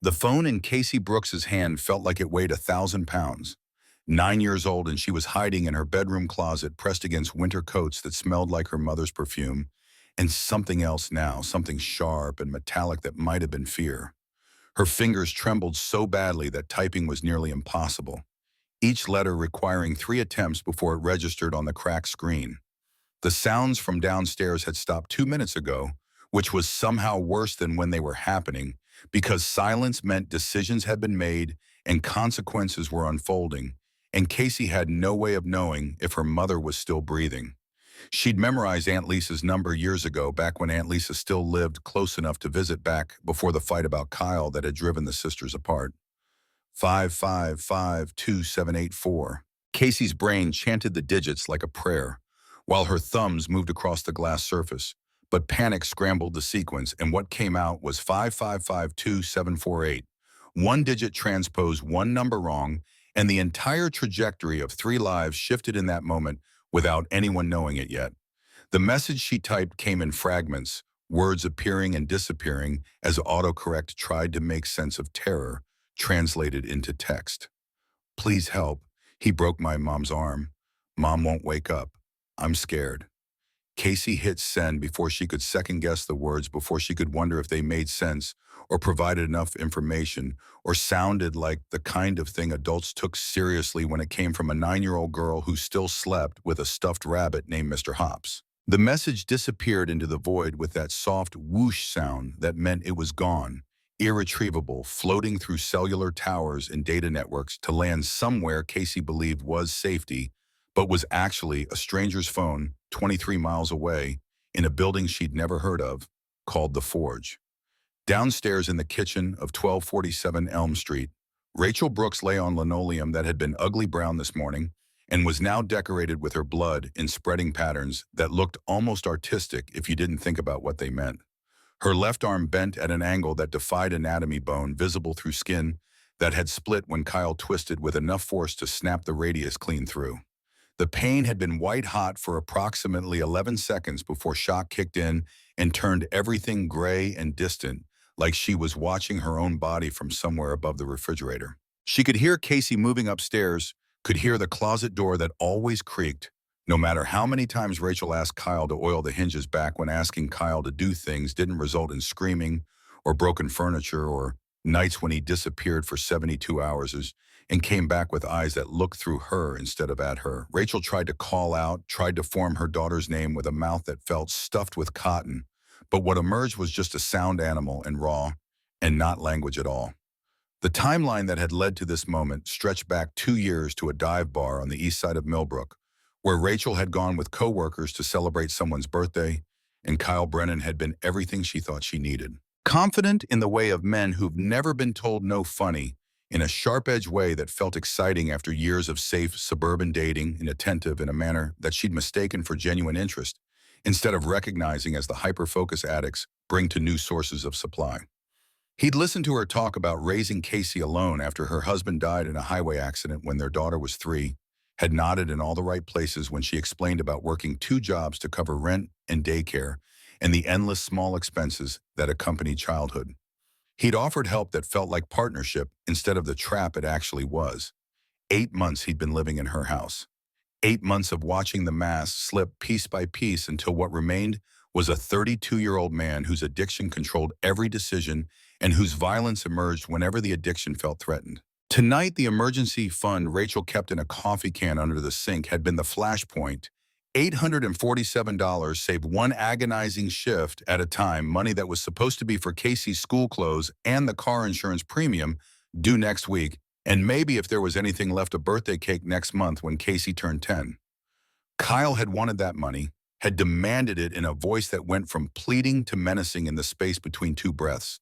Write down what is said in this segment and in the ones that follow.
The phone in Casey Brooks's hand felt like it weighed 1,000 pounds. 9 years old, and she was hiding in her bedroom closet, pressed against winter coats that smelled like her mother's perfume, and something else now, something sharp and metallic that might have been fear. Her fingers trembled so badly that typing was nearly impossible, each letter requiring 3 attempts before it registered on the cracked screen. The sounds from downstairs had stopped 2 minutes ago, which was somehow worse than when they were happening, because silence meant decisions had been made and consequences were unfolding, and Casey had no way of knowing if her mother was still breathing. She'd memorized Aunt Lisa's number years ago, back when Aunt Lisa still lived close enough to visit, back before the fight about Kyle that had driven the sisters apart. 5552784. Casey's brain chanted the digits like a prayer, while her thumbs moved across the glass surface. But panic scrambled the sequence, and what came out was 5552748. One digit transposed one number wrong, and the entire trajectory of 3 lives shifted in that moment without anyone knowing it yet. The message she typed came in fragments, words appearing and disappearing as autocorrect tried to make sense of terror translated into text. Please help. He broke my mom's arm. Mom won't wake up. I'm scared. Casey hit send before she could second-guess the words, before she could wonder if they made sense or provided enough information or sounded like the kind of thing adults took seriously when it came from a 9-year-old girl who still slept with a stuffed rabbit named Mr. Hops. The message disappeared into the void with that soft whoosh sound that meant it was gone, irretrievable, floating through cellular towers and data networks to land somewhere Casey believed was safety, but was actually a stranger's phone 23 miles away in a building she'd never heard of, called The Forge. Downstairs in the kitchen of 1247 Elm Street, Rachel Brooks lay on linoleum that had been ugly brown this morning and was now decorated with her blood in spreading patterns that looked almost artistic if you didn't think about what they meant. Her left arm bent at an angle that defied anatomy, bone visible through skin that had split when Kyle twisted with enough force to snap the radius clean through. The pain had been white-hot for approximately 11 seconds before shock kicked in and turned everything gray and distant, like she was watching her own body from somewhere above the refrigerator. She could hear Casey moving upstairs, could hear the closet door that always creaked, no matter how many times Rachel asked Kyle to oil the hinges back when asking Kyle to do things didn't result in screaming or broken furniture, or nights when he disappeared for 72 hours and came back with eyes that looked through her instead of at her. Rachel tried to call out, tried to form her daughter's name with a mouth that felt stuffed with cotton, but what emerged was just a sound animal and raw, and not language at all. The timeline that had led to this moment stretched back 2 years to a dive bar on the east side of Millbrook, where Rachel had gone with coworkers to celebrate someone's birthday, and Kyle Brennan had been everything she thought she needed. Confident in the way of men who've never been told no, funny, in a sharp-edged way that felt exciting after years of safe suburban dating, and attentive in a manner that she'd mistaken for genuine interest, instead of recognizing as the hyper-focus addicts bring to new sources of supply. He'd listened to her talk about raising Casey alone after her husband died in a highway accident when their daughter was 3, had nodded in all the right places when she explained about working 2 jobs to cover rent and daycare and the endless small expenses that accompany childhood. He'd offered help that felt like partnership instead of the trap it actually was. 8 months he'd been living in her house. 8 months of watching the mask slip piece by piece until what remained was a 32-year-old man whose addiction controlled every decision and whose violence emerged whenever the addiction felt threatened. Tonight, the emergency fund Rachel kept in a coffee can under the sink had been the flashpoint. $847 saved one agonizing shift at a time, money that was supposed to be for Casey's school clothes and the car insurance premium due next week, and maybe, if there was anything left, a birthday cake next month when Casey turned 10. Kyle had wanted that money, had demanded it in a voice that went from pleading to menacing in the space between 2 breaths,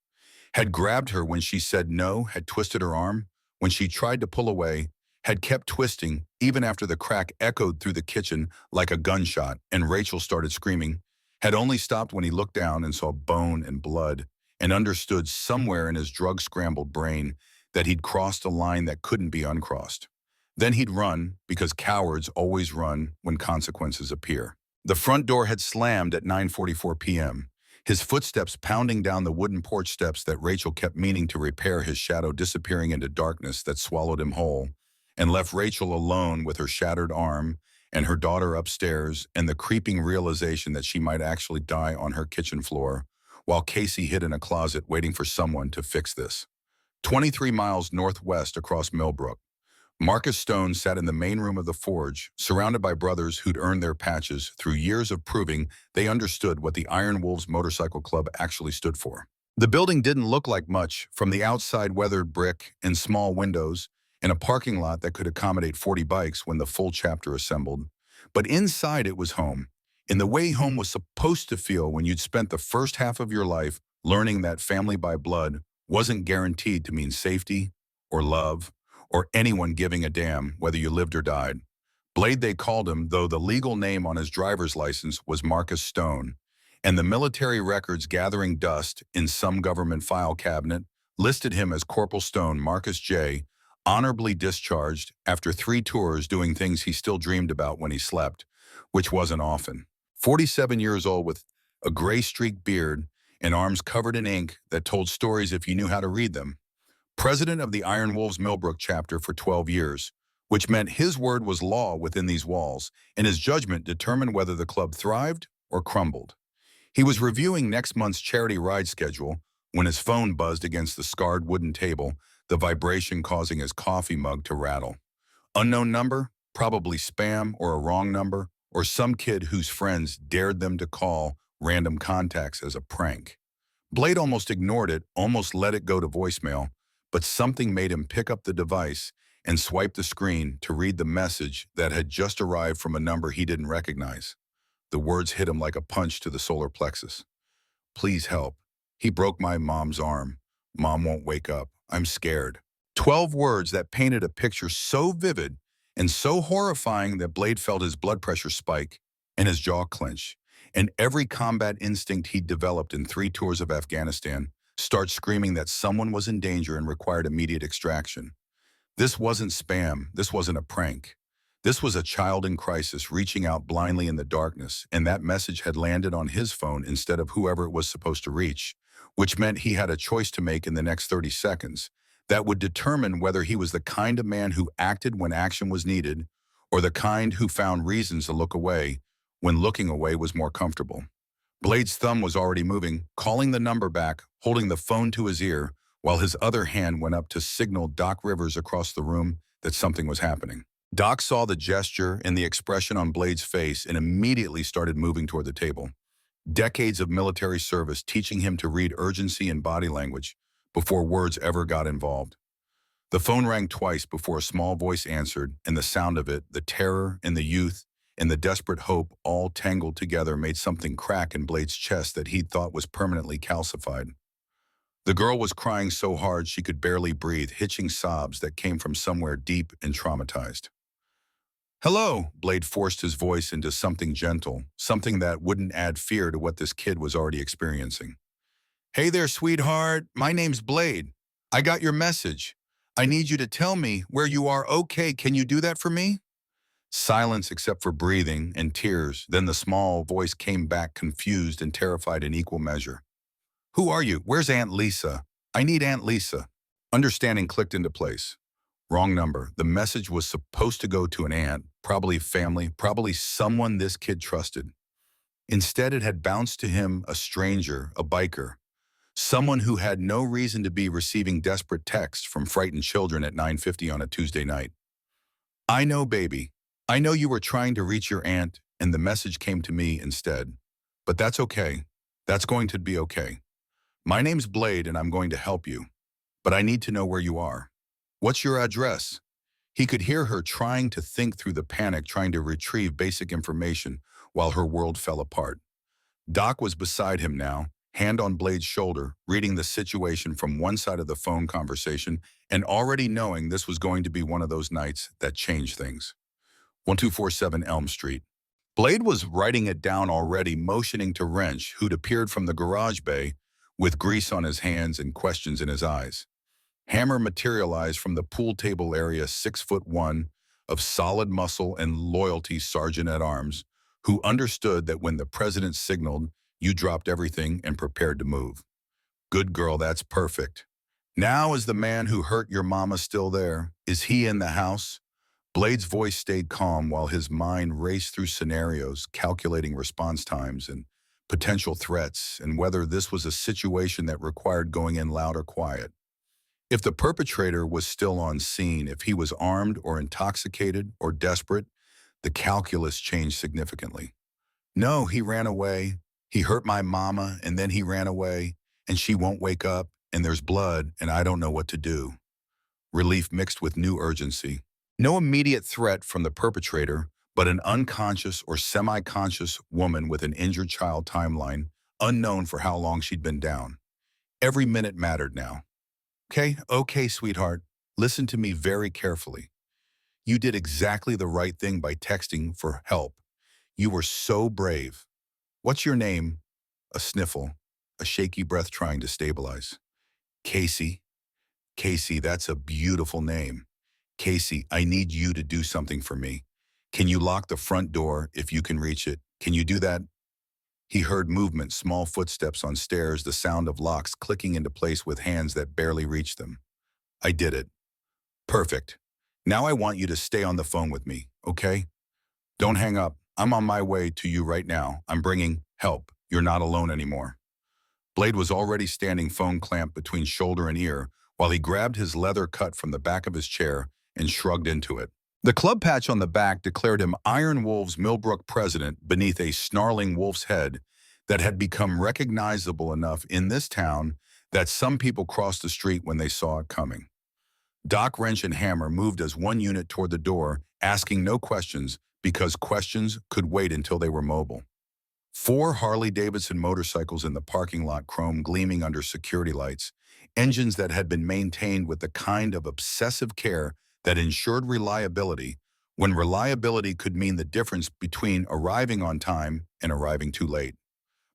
had grabbed her when she said no, had twisted her arm when she tried to pull away, had kept twisting even after the crack echoed through the kitchen like a gunshot and Rachel started screaming, had only stopped when he looked down and saw bone and blood and understood somewhere in his drug-scrambled brain that he'd crossed a line that couldn't be uncrossed. Then he'd run, because cowards always run when consequences appear. The front door had slammed at 9:44 p.m. his footsteps pounding down the wooden porch steps that Rachel kept meaning to repair, his shadow disappearing into darkness that swallowed him whole, and left Rachel alone with her shattered arm and her daughter upstairs and the creeping realization that she might actually die on her kitchen floor, while Casey hid in a closet waiting for someone to fix this. 23 miles northwest across Millbrook, Marcus Stone sat in the main room of the forge, surrounded by brothers who'd earned their patches through years of proving they understood what the Iron Wolves Motorcycle Club actually stood for. The building didn't look like much from the outside, weathered brick and small windows, and a parking lot that could accommodate 40 bikes when the full chapter assembled. But inside it was home, in the way home was supposed to feel when you'd spent the first half of your life learning that family by blood wasn't guaranteed to mean safety or love or anyone giving a damn whether you lived or died. Blade, they called him, though the legal name on his driver's license was Marcus Stone, and the military records gathering dust in some government file cabinet listed him as Corporal Stone Marcus J., honorably discharged after 3 tours doing things he still dreamed about when he slept, which wasn't often. 47 years old with a gray-streaked beard and arms covered in ink that told stories if you knew how to read them. President of the Iron Wolves Millbrook chapter for 12 years, which meant his word was law within these walls, and his judgment determined whether the club thrived or crumbled. He was reviewing next month's charity ride schedule when his phone buzzed against the scarred wooden table, the vibration causing his coffee mug to rattle. Unknown number, probably spam or a wrong number, or some kid whose friends dared them to call random contacts as a prank. Blade almost ignored it, almost let it go to voicemail, but something made him pick up the device and swipe the screen to read the message that had just arrived from a number he didn't recognize. The words hit him like a punch to the solar plexus. Please help. He broke my mom's arm. Mom won't wake up. I'm scared. 12 words that painted a picture so vivid and so horrifying that Blade felt his blood pressure spike and his jaw clench, and every combat instinct he'd developed in 3 tours of Afghanistan start screaming that someone was in danger and required immediate extraction. This wasn't spam. This wasn't a prank. This was a child in crisis reaching out blindly in the darkness, and that message had landed on his phone instead of whoever it was supposed to reach, which meant he had a choice to make in the next 30 seconds that would determine whether he was the kind of man who acted when action was needed or the kind who found reasons to look away when looking away was more comfortable. Blade's thumb was already moving, calling the number back, holding the phone to his ear, while his other hand went up to signal Doc Rivers across the room that something was happening. Doc saw the gesture and the expression on Blade's face and immediately started moving toward the table. Decades of military service teaching him to read urgency and body language before words ever got involved. The phone rang twice before a small voice answered, and the sound of it, the terror and the youth, and the desperate hope all tangled together made something crack in Blade's chest that he'd thought was permanently calcified. The girl was crying so hard she could barely breathe, hitching sobs that came from somewhere deep and traumatized. Hello, Blade forced his voice into something gentle, something that wouldn't add fear to what this kid was already experiencing. Hey there, sweetheart. My name's Blade. I got your message. I need you to tell me where you are. Okay, can you do that for me? Silence except for breathing and tears, then the small voice came back confused and terrified in equal measure. Who are you? Where's Aunt Lisa? I need Aunt Lisa. Understanding clicked into place. Wrong number. The message was supposed to go to an aunt, probably family, probably someone this kid trusted. Instead, it had bounced to him a stranger, a biker, someone who had no reason to be receiving desperate texts from frightened children at 9:50 on a Tuesday night. I know, baby. I know you were trying to reach your aunt, and the message came to me instead. But that's okay. That's going to be okay. My name's Blade, and I'm going to help you. But I need to know where you are. What's your address? He could hear her trying to think through the panic, trying to retrieve basic information while her world fell apart. Doc was beside him now, hand on Blade's shoulder, reading the situation from one side of the phone conversation and already knowing this was going to be one of those nights that changed things. 1247 Elm Street. Blade was writing it down already, motioning to Wrench, who'd appeared from the garage bay with grease on his hands and questions in his eyes. Hammer materialized from the pool table area, 6'1", of solid muscle and loyalty sergeant-at-arms, who understood that when the president signaled, You dropped everything and prepared to move. Good girl, that's perfect. Now is the man who hurt your mama still there? Is he in the house? Blade's voice stayed calm while his mind raced through scenarios, calculating response times and potential threats, and whether this was a situation that required going in loud or quiet. If the perpetrator was still on scene, if he was armed or intoxicated or desperate, the calculus changed significantly. No, he ran away. He hurt my mama, and then he ran away, and she won't wake up, and there's blood, and I don't know what to do. Relief mixed with new urgency. No immediate threat from the perpetrator, but an unconscious or semi-conscious woman with an injured child timeline, unknown for how long she'd been down. Every minute mattered now. Okay, sweetheart. Listen to me very carefully. You did exactly the right thing by texting for help. You were so brave. What's your name? A sniffle, a shaky breath trying to stabilize. Casey. Casey, that's a beautiful name. Casey, I need you to do something for me. Can you lock the front door if you can reach it? Can you do that? He heard movement, small footsteps on stairs, the sound of locks clicking into place with hands that barely reached them. I did it. Perfect. Now I want you to stay on the phone with me, okay? Don't hang up. I'm on my way to you right now. I'm bringing help. You're not alone anymore. Blade was already standing phone clamped between shoulder and ear while he grabbed his leather cut from the back of his chair and shrugged into it. The club patch on the back declared him Iron Wolves Millbrook president beneath a snarling wolf's head that had become recognizable enough in this town that some people crossed the street when they saw it coming. Doc, Wrench, and Hammer moved as one unit toward the door, asking no questions because questions could wait until they were mobile. 4 Harley-Davidson motorcycles in the parking lot, chrome gleaming under security lights, engines that had been maintained with the kind of obsessive care that ensured reliability when reliability could mean the difference between arriving on time and arriving too late.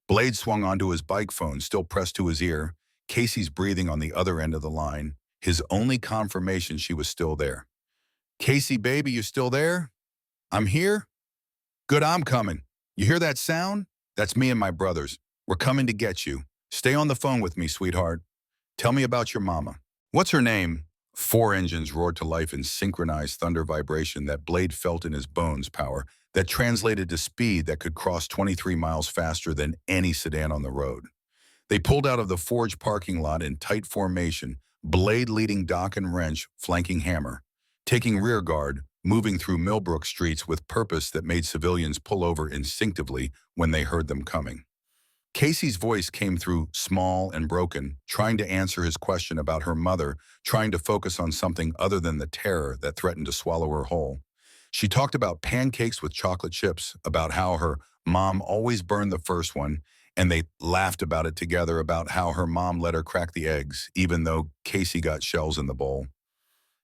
Blade swung onto his bike phone, still pressed to his ear, Casey's breathing on the other end of the line, his only confirmation she was still there. Casey, baby, you still there? I'm here? Good, I'm coming. You hear that sound? That's me and my brothers. We're coming to get you. Stay on the phone with me, sweetheart. Tell me about your mama. What's her name? 4 engines roared to life in synchronized thunder vibration that Blade felt in his bones, power that translated to speed that could cross 23 miles faster than any sedan on the road. They pulled out of the Forge parking lot in tight formation, Blade leading Doc and Wrench, flanking Hammer, taking rear guard, moving through Millbrook streets with purpose that made civilians pull over instinctively when they heard them coming. Casey's voice came through small and broken, trying to answer his question about her mother, trying to focus on something other than the terror that threatened to swallow her whole. She talked about pancakes with chocolate chips, about how her mom always burned the first one, and they laughed about it together, about how her mom let her crack the eggs, even though Casey got shells in the bowl.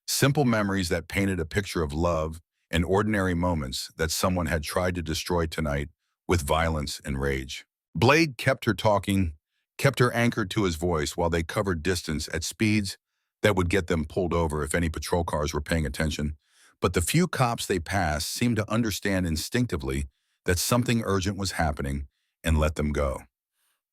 Simple memories that painted a picture of love and ordinary moments that someone had tried to destroy tonight with violence and rage. Blade kept her talking, kept her anchored to his voice while they covered distance at speeds that would get them pulled over if any patrol cars were paying attention. But the few cops they passed seemed to understand instinctively that something urgent was happening and let them go.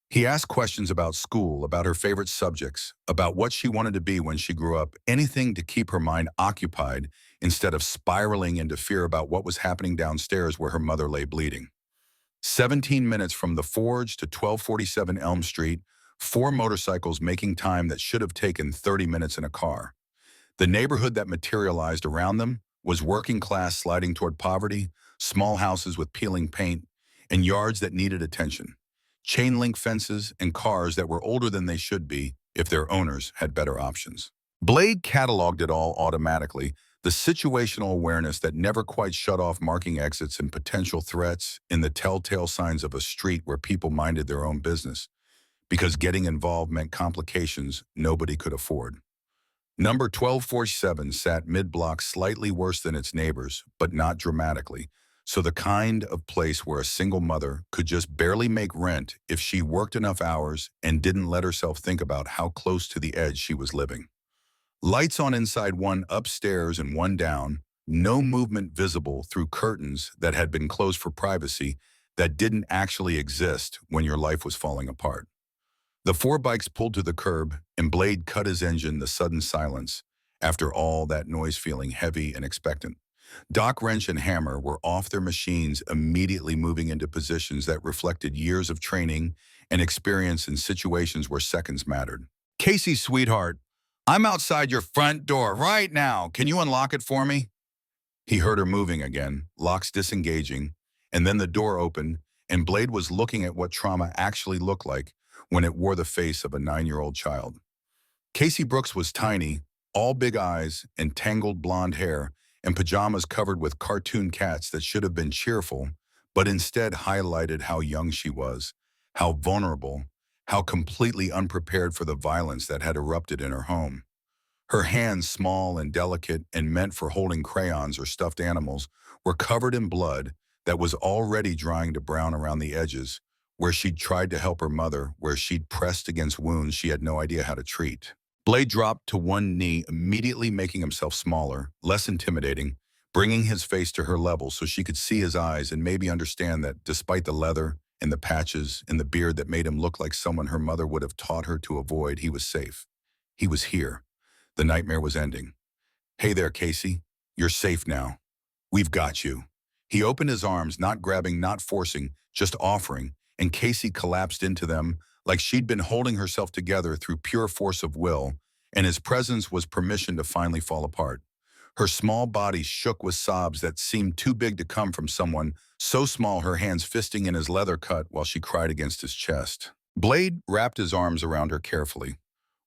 He asked questions about school, about her favorite subjects, about what she wanted to be when she grew up, anything to keep her mind occupied instead of spiraling into fear about what was happening downstairs where her mother lay bleeding. 17 minutes from the Forge to 1247 Elm Street, 4 motorcycles making time that should have taken 30 minutes in a car. The neighborhood that materialized around them was working class sliding toward poverty, small houses with peeling paint, and yards that needed attention. Chain link fences and cars that were older than they should be if their owners had better options. Blade cataloged it all automatically, the situational awareness that never quite shut off, marking exits and potential threats in the telltale signs of a street where people minded their own business, because getting involved meant complications nobody could afford. Number 1247 sat mid-block, slightly worse than its neighbors, but not dramatically, so the kind of place where a single mother could just barely make rent if she worked enough hours and didn't let herself think about how close to the edge she was living. Lights on inside, one upstairs and one down, no movement visible through curtains that had been closed for privacy, that didn't actually exist when your life was falling apart. The four bikes pulled to the curb, and Blade cut his engine. The sudden silence, after all that noise, feeling heavy and expectant. Doc, wrench, and hammer were off their machines, immediately moving into positions that reflected years of training and experience in situations where seconds mattered. Casey, sweetheart, I'm outside your front door right now. Can you unlock it for me? He heard her moving again, locks disengaging, and then the door opened, and Blade was looking at what trauma actually looked like when it wore the face of a 9-year-old child. Casey Brooks was tiny, all big eyes and tangled blonde hair, and pajamas covered with cartoon cats that should have been cheerful, but instead highlighted how young she was, how vulnerable, how completely unprepared for the violence that had erupted in her home. Her hands, small and delicate and meant for holding crayons or stuffed animals, were covered in blood that was already drying to brown around the edges, where she'd tried to help her mother, where she'd pressed against wounds she had no idea how to treat. Blade dropped to one knee, immediately making himself smaller, less intimidating, bringing his face to her level so she could see his eyes and maybe understand that despite the leather and the patches and the beard that made him look like someone her mother would have taught her to avoid, he was safe. He was here. The nightmare was ending. Hey there, Casey. You're safe now. We've got you. He opened his arms, not grabbing, not forcing, just offering, and Casey collapsed into them like she'd been holding herself together through pure force of will, and his presence was permission to finally fall apart. Her small body shook with sobs that seemed too big to come from someone so small, her hands fisting in his leather cut while she cried against his chest. Blade wrapped his arms around her carefully,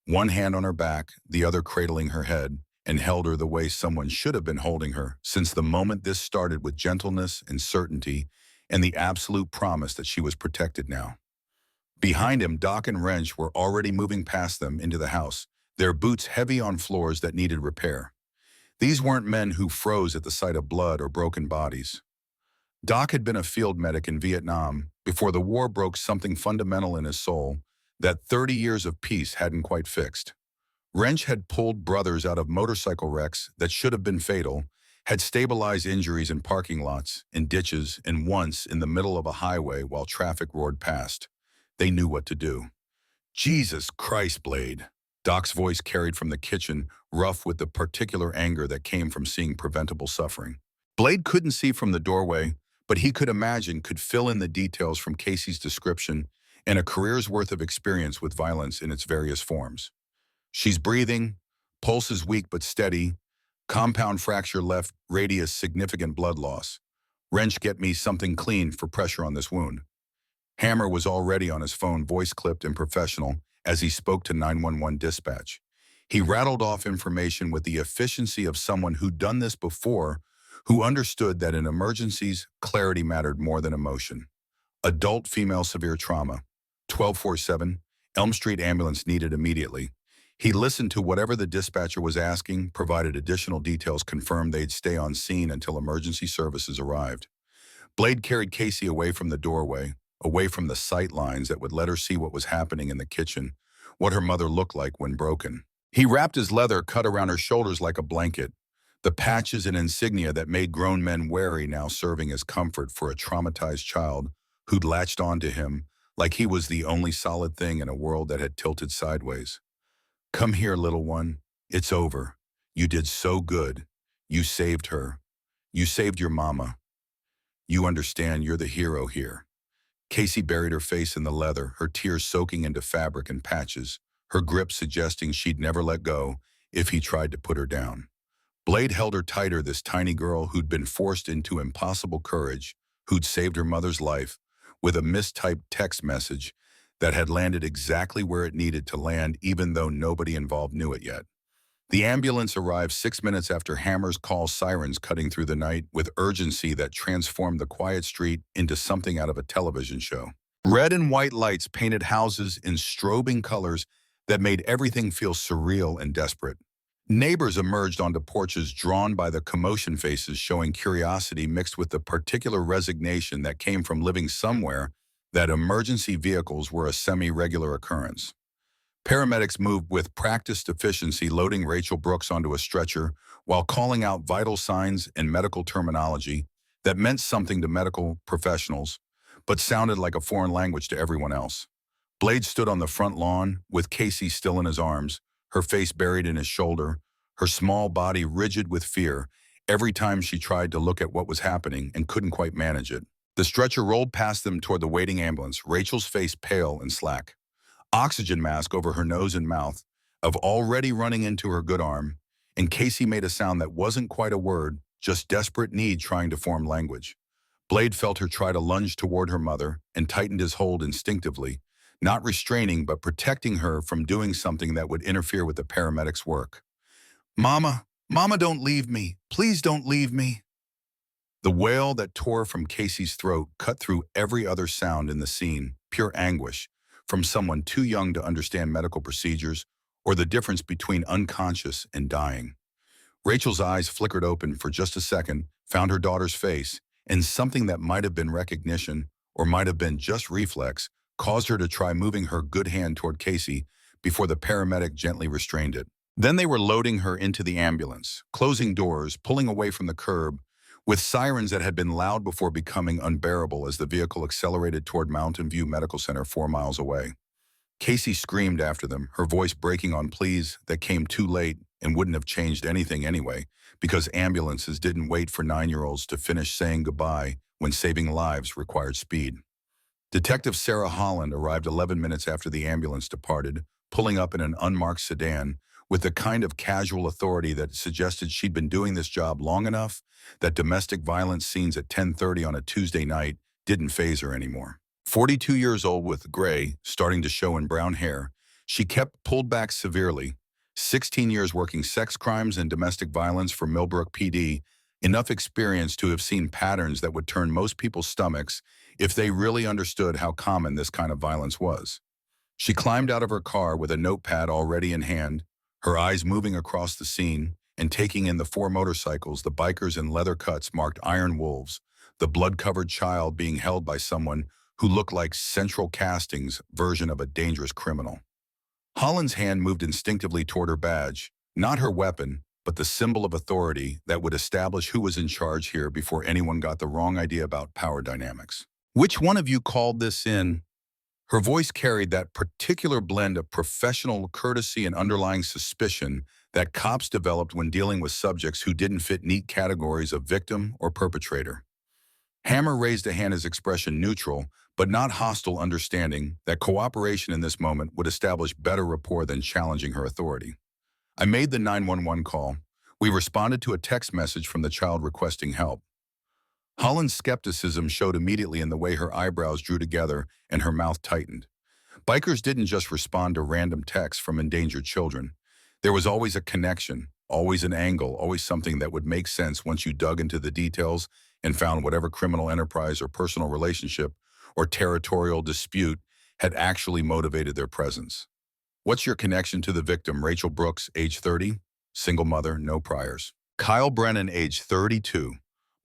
one hand on her back, the other cradling her head, and held her the way someone should have been holding her since the moment this started, with gentleness and certainty and the absolute promise that she was protected now. Behind him, Doc and Wrench were already moving past them into the house, their boots heavy on floors that needed repair. These weren't men who froze at the sight of blood or broken bodies. Doc had been a field medic in Vietnam before the war broke something fundamental in his soul that 30 years of peace hadn't quite fixed. Wrench had pulled brothers out of motorcycle wrecks that should have been fatal, had stabilized injuries in parking lots, in ditches, and once in the middle of a highway while traffic roared past. They knew what to do. Jesus Christ, Blade. Doc's voice carried from the kitchen, rough with the particular anger that came from seeing preventable suffering. Blade couldn't see from the doorway, but he could imagine, could fill in the details from Casey's description and a career's worth of experience with violence in its various forms. She's breathing, pulse is weak but steady, compound fracture left, radius significant blood loss. Wrench, get me something clean for pressure on this wound. Hammer was already on his phone, voice clipped and professional, as he spoke to 911 dispatch. He rattled off information with the efficiency of someone who'd done this before, who understood that in emergencies, clarity mattered more than emotion. Adult female severe trauma. 1247, Elm Street ambulance needed immediately. He listened to whatever the dispatcher was asking, provided additional details, confirmed they'd stay on scene until emergency services arrived. Blade carried Casey away from the doorway, away from the sight lines that would let her see what was happening in the kitchen, what her mother looked like when broken. He wrapped his leather cut around her shoulders like a blanket, the patches and insignia that made grown men wary now serving as comfort for a traumatized child who'd latched onto him like he was the only solid thing in a world that had tilted sideways. Come here, little one. It's over. You did so good. You saved her. You saved your mama. You understand, you're the hero here. Casey buried her face in the leather, her tears soaking into fabric and patches, her grip suggesting she'd never let go if he tried to put her down. Blade held her tighter, this tiny girl who'd been forced into impossible courage, who'd saved her mother's life, with a mistyped text message that had landed exactly where it needed to land, even though nobody involved knew it yet. The ambulance arrived 6 minutes after Hammer's call, sirens cutting through the night with urgency that transformed the quiet street into something out of a television show. Red and white lights painted houses in strobing colors that made everything feel surreal and desperate. Neighbors emerged onto porches, drawn by the commotion, faces showing curiosity mixed with the particular resignation that came from living somewhere that emergency vehicles were a semi-regular occurrence. Paramedics moved with practiced efficiency, loading Rachel Brooks onto a stretcher while calling out vital signs and medical terminology that meant something to medical professionals, but sounded like a foreign language to everyone else. Blade stood on the front lawn, with Casey still in his arms, her face buried in his shoulder, her small body rigid with fear, every time she tried to look at what was happening and couldn't quite manage it. The stretcher rolled past them toward the waiting ambulance, Rachel's face pale and slack. Oxygen mask over her nose and mouth, of already running into her good arm, and Casey made a sound that wasn't quite a word, just desperate need trying to form language. Blade felt her try to lunge toward her mother and tightened his hold instinctively, not restraining but protecting her from doing something that would interfere with the paramedics' work. "Mama, Mama, don't leave me. Please don't leave me." The wail that tore from Casey's throat cut through every other sound in the scene, pure anguish, from someone too young to understand medical procedures or the difference between unconscious and dying. Rachel's eyes flickered open for just a second, found her daughter's face, and something that might have been recognition or might have been just reflex caused her to try moving her good hand toward Casey before the paramedic gently restrained it. Then they were loading her into the ambulance, closing doors, pulling away from the curb, with sirens that had been loud before becoming unbearable as the vehicle accelerated toward Mountain View Medical Center 4 miles away. Casey screamed after them, her voice breaking on pleas that came too late and wouldn't have changed anything anyway, because ambulances didn't wait for 9-year-olds to finish saying goodbye when saving lives required speed. Detective Sarah Holland arrived 11 minutes after the ambulance departed, pulling up in an unmarked sedan with the kind of casual authority that suggested she'd been doing this job long enough that domestic violence scenes at 10:30 on a Tuesday night didn't faze her anymore. 42 years old with gray starting to show in brown hair, she kept pulled back severely. 16 years working sex crimes and domestic violence for Millbrook PD, enough experience to have seen patterns that would turn most people's stomachs if they really understood how common this kind of violence was. She climbed out of her car with a notepad already in hand, her eyes moving across the scene and taking in the 4 motorcycles, the bikers in leather cuts marked Iron Wolves, the blood-covered child being held by someone who looked like Central Casting's version of a dangerous criminal. Holland's hand moved instinctively toward her badge, not her weapon, but the symbol of authority that would establish who was in charge here before anyone got the wrong idea about power dynamics. "Which one of you called this in?" Her voice carried that particular blend of professional courtesy and underlying suspicion that cops developed when dealing with subjects who didn't fit neat categories of victim or perpetrator. Hammer raised a hand, his expression neutral, but not hostile, understanding that cooperation in this moment would establish better rapport than challenging her authority. "I made the 911 call. We responded to a text message from the child requesting help." Holland's skepticism showed immediately in the way her eyebrows drew together and her mouth tightened. Bikers didn't just respond to random texts from endangered children. There was always a connection, always an angle, always something that would make sense once you dug into the details and found whatever criminal enterprise or personal relationship or territorial dispute had actually motivated their presence. "What's your connection to the victim?" Rachel Brooks, age 30, single mother, no priors. Kyle Brennan, age 32.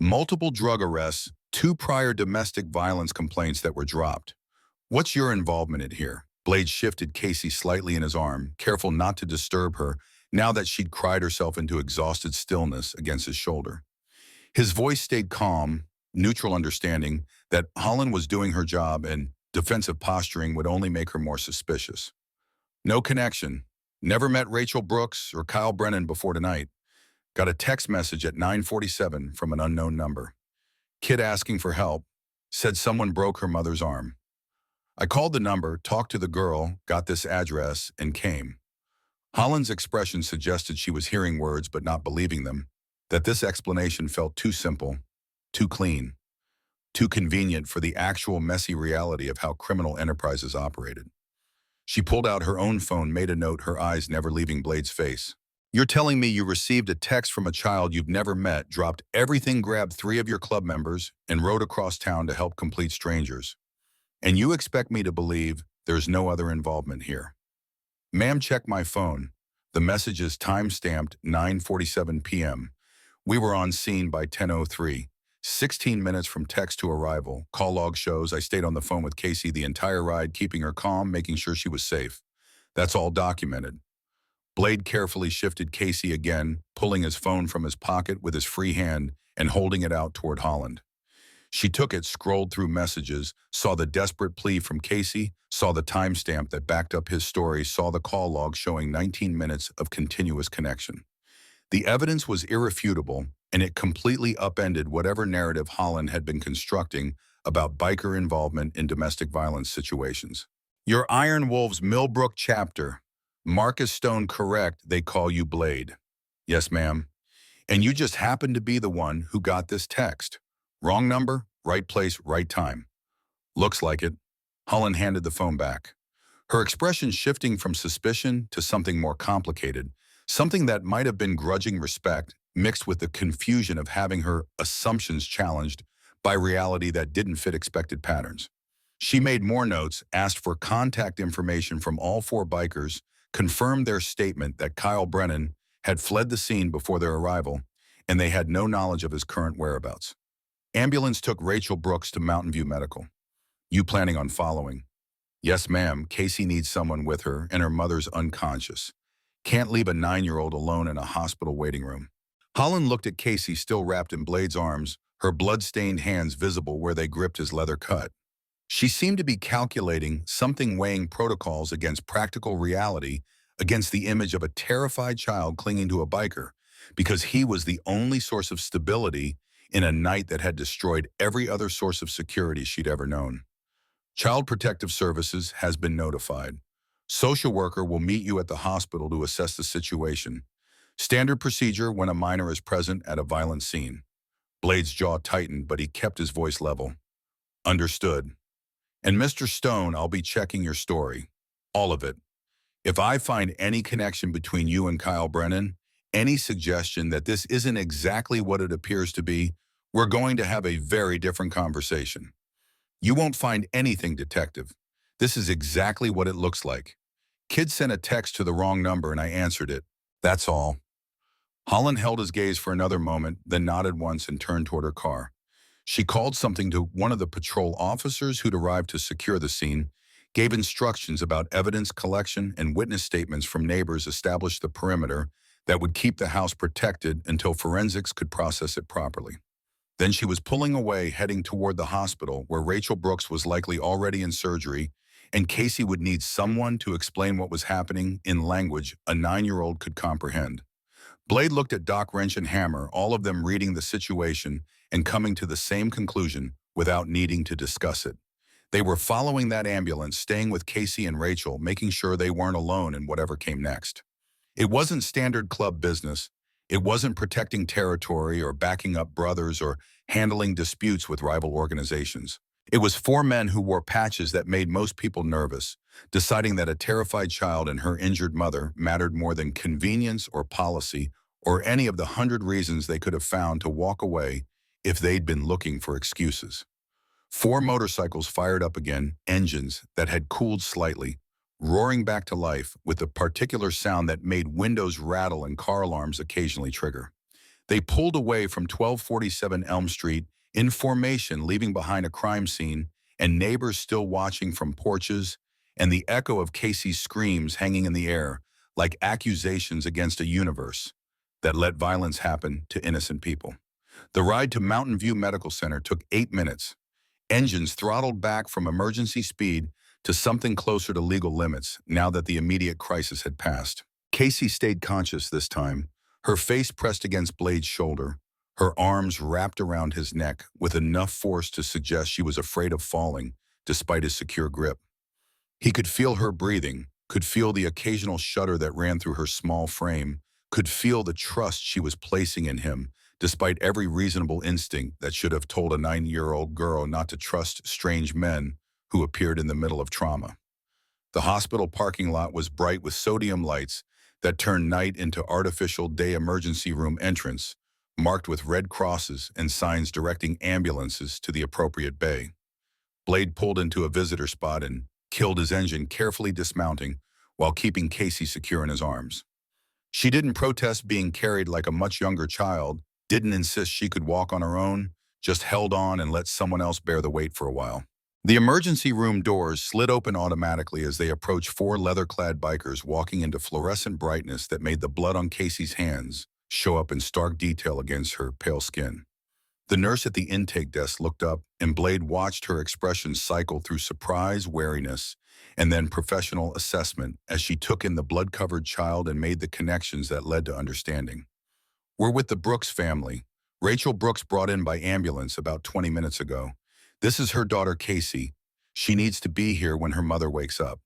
Multiple drug arrests, 2 prior domestic violence complaints that were dropped. "What's your involvement in here?" Blade shifted Casey slightly in his arm, careful not to disturb her now that she'd cried herself into exhausted stillness against his shoulder. His voice stayed calm, neutral, understanding that Holland was doing her job and defensive posturing would only make her more suspicious. "No connection. Never met Rachel Brooks or Kyle Brennan before tonight. Got a text message at 9:47 from an unknown number. Kid asking for help. Said someone broke her mother's arm. I called the number, talked to the girl, got this address, and came." Holland's expression suggested she was hearing words but not believing them, that this explanation felt too simple, too clean, too convenient for the actual messy reality of how criminal enterprises operated. She pulled out her own phone, made a note, her eyes never leaving Blade's face. "You're telling me you received a text from a child you've never met, dropped everything, grabbed 3 of your club members, and rode across town to help complete strangers. And you expect me to believe there's no other involvement here?" "Ma'am, check my phone. The message is time-stamped 9:47 p.m. We were on scene by 10:03. 16 minutes from text to arrival. Call log shows I stayed on the phone with Casey the entire ride, keeping her calm, making sure she was safe. That's all documented." Blade carefully shifted Casey again, pulling his phone from his pocket with his free hand and holding it out toward Holland. She took it, scrolled through messages, saw the desperate plea from Casey, saw the timestamp that backed up his story, saw the call log showing 19 minutes of continuous connection. The evidence was irrefutable, and it completely upended whatever narrative Holland had been constructing about biker involvement in domestic violence situations. Your Iron Wolves Millbrook chapter. Marcus Stone correct, they call you Blade. Yes, ma'am. And you just happened to be the one who got this text. Wrong number, right place, right time. Looks like it. Holland handed the phone back, her expression shifting from suspicion to something more complicated, something that might have been grudging respect mixed with the confusion of having her assumptions challenged by reality that didn't fit expected patterns. She made more notes, asked for contact information from all four bikers, confirmed their statement that Kyle Brennan had fled the scene before their arrival, and they had no knowledge of his current whereabouts. Ambulance took Rachel Brooks to Mountain View Medical. You planning on following? Yes, ma'am. Casey needs someone with her, and her mother's unconscious. Can't leave a 9-year-old alone in a hospital waiting room. Holland looked at Casey, still wrapped in Blade's arms, her blood-stained hands visible where they gripped his leather cut. She seemed to be calculating, something weighing protocols against practical reality, against the image of a terrified child clinging to a biker, because he was the only source of stability in a night that had destroyed every other source of security she'd ever known. Child Protective Services has been notified. Social worker will meet you at the hospital to assess the situation. Standard procedure when a minor is present at a violent scene. Blade's jaw tightened, but he kept his voice level. Understood. And Mr. Stone, I'll be checking your story. All of it. If I find any connection between you and Kyle Brennan, any suggestion that this isn't exactly what it appears to be, we're going to have a very different conversation. You won't find anything, detective. This is exactly what it looks like. Kid sent a text to the wrong number and I answered it. That's all. Holland held his gaze for another moment, then nodded once and turned toward her car. She called something to one of the patrol officers who'd arrived to secure the scene, gave instructions about evidence collection and witness statements from neighbors, established the perimeter that would keep the house protected until forensics could process it properly. Then she was pulling away, heading toward the hospital where Rachel Brooks was likely already in surgery, and Casey would need someone to explain what was happening in language a 9-year-old could comprehend. Blade looked at Doc Wrench and Hammer, all of them reading the situation and coming to the same conclusion without needing to discuss it. They were following that ambulance, staying with Casey and Rachel, making sure they weren't alone in whatever came next. It wasn't standard club business. It wasn't protecting territory or backing up brothers or handling disputes with rival organizations. It was 4 men who wore patches that made most people nervous, deciding that a terrified child and her injured mother mattered more than convenience or policy or any of the 100 reasons they could have found to walk away if they'd been looking for excuses. 4 motorcycles fired up again, engines that had cooled slightly, roaring back to life with a particular sound that made windows rattle and car alarms occasionally trigger. They pulled away from 1247 Elm Street in formation, leaving behind a crime scene and neighbors still watching from porches and the echo of Casey's screams hanging in the air like accusations against a universe that let violence happen to innocent people. The ride to Mountain View Medical Center took 8 minutes. Engines throttled back from emergency speed to something closer to legal limits now that the immediate crisis had passed. Casey stayed conscious this time, her face pressed against Blade's shoulder, her arms wrapped around his neck with enough force to suggest she was afraid of falling despite his secure grip. He could feel her breathing, could feel the occasional shudder that ran through her small frame, could feel the trust she was placing in him, despite every reasonable instinct that should have told a 9-year-old girl not to trust strange men who appeared in the middle of trauma. The hospital parking lot was bright with sodium lights that turned night into artificial day emergency room entrance, marked with red crosses and signs directing ambulances to the appropriate bay. Blade pulled into a visitor spot and killed his engine, carefully dismounting while keeping Casey secure in his arms. She didn't protest being carried like a much younger child, didn't insist she could walk on her own, just held on and let someone else bear the weight for a while. The emergency room doors slid open automatically as they approached 4 leather-clad bikers walking into fluorescent brightness that made the blood on Casey's hands show up in stark detail against her pale skin. The nurse at the intake desk looked up, and Blade watched her expression cycle through surprise, wariness, and then professional assessment as she took in the blood-covered child and made the connections that led to understanding. We're with the Brooks family. Rachel Brooks brought in by ambulance about 20 minutes ago. This is her daughter, Casey. She needs to be here when her mother wakes up.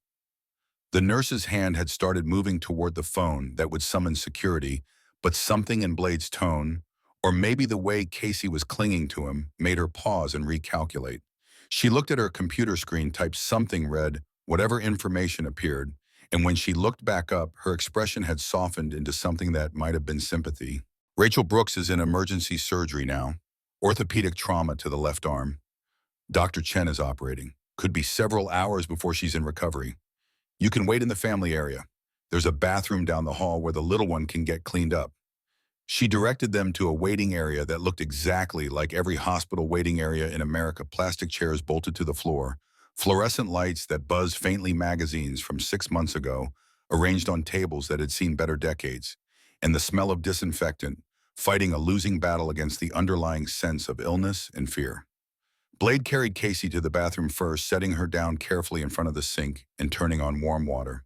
The nurse's hand had started moving toward the phone that would summon security, but something in Blade's tone, or maybe the way Casey was clinging to him, made her pause and recalculate. She looked at her computer screen, typed something, read whatever information appeared, and when she looked back up, her expression had softened into something that might have been sympathy. Rachel Brooks is in emergency surgery now. Orthopedic trauma to the left arm. Dr. Chen is operating. Could be several hours before she's in recovery. You can wait in the family area. There's a bathroom down the hall where the little one can get cleaned up. She directed them to a waiting area that looked exactly like every hospital waiting area in America. Plastic chairs bolted to the floor, fluorescent lights that buzzed faintly, magazines from 6 months ago, arranged on tables that had seen better decades, and the smell of disinfectant, fighting a losing battle against the underlying sense of illness and fear. Blade carried Casey to the bathroom first, setting her down carefully in front of the sink and turning on warm water.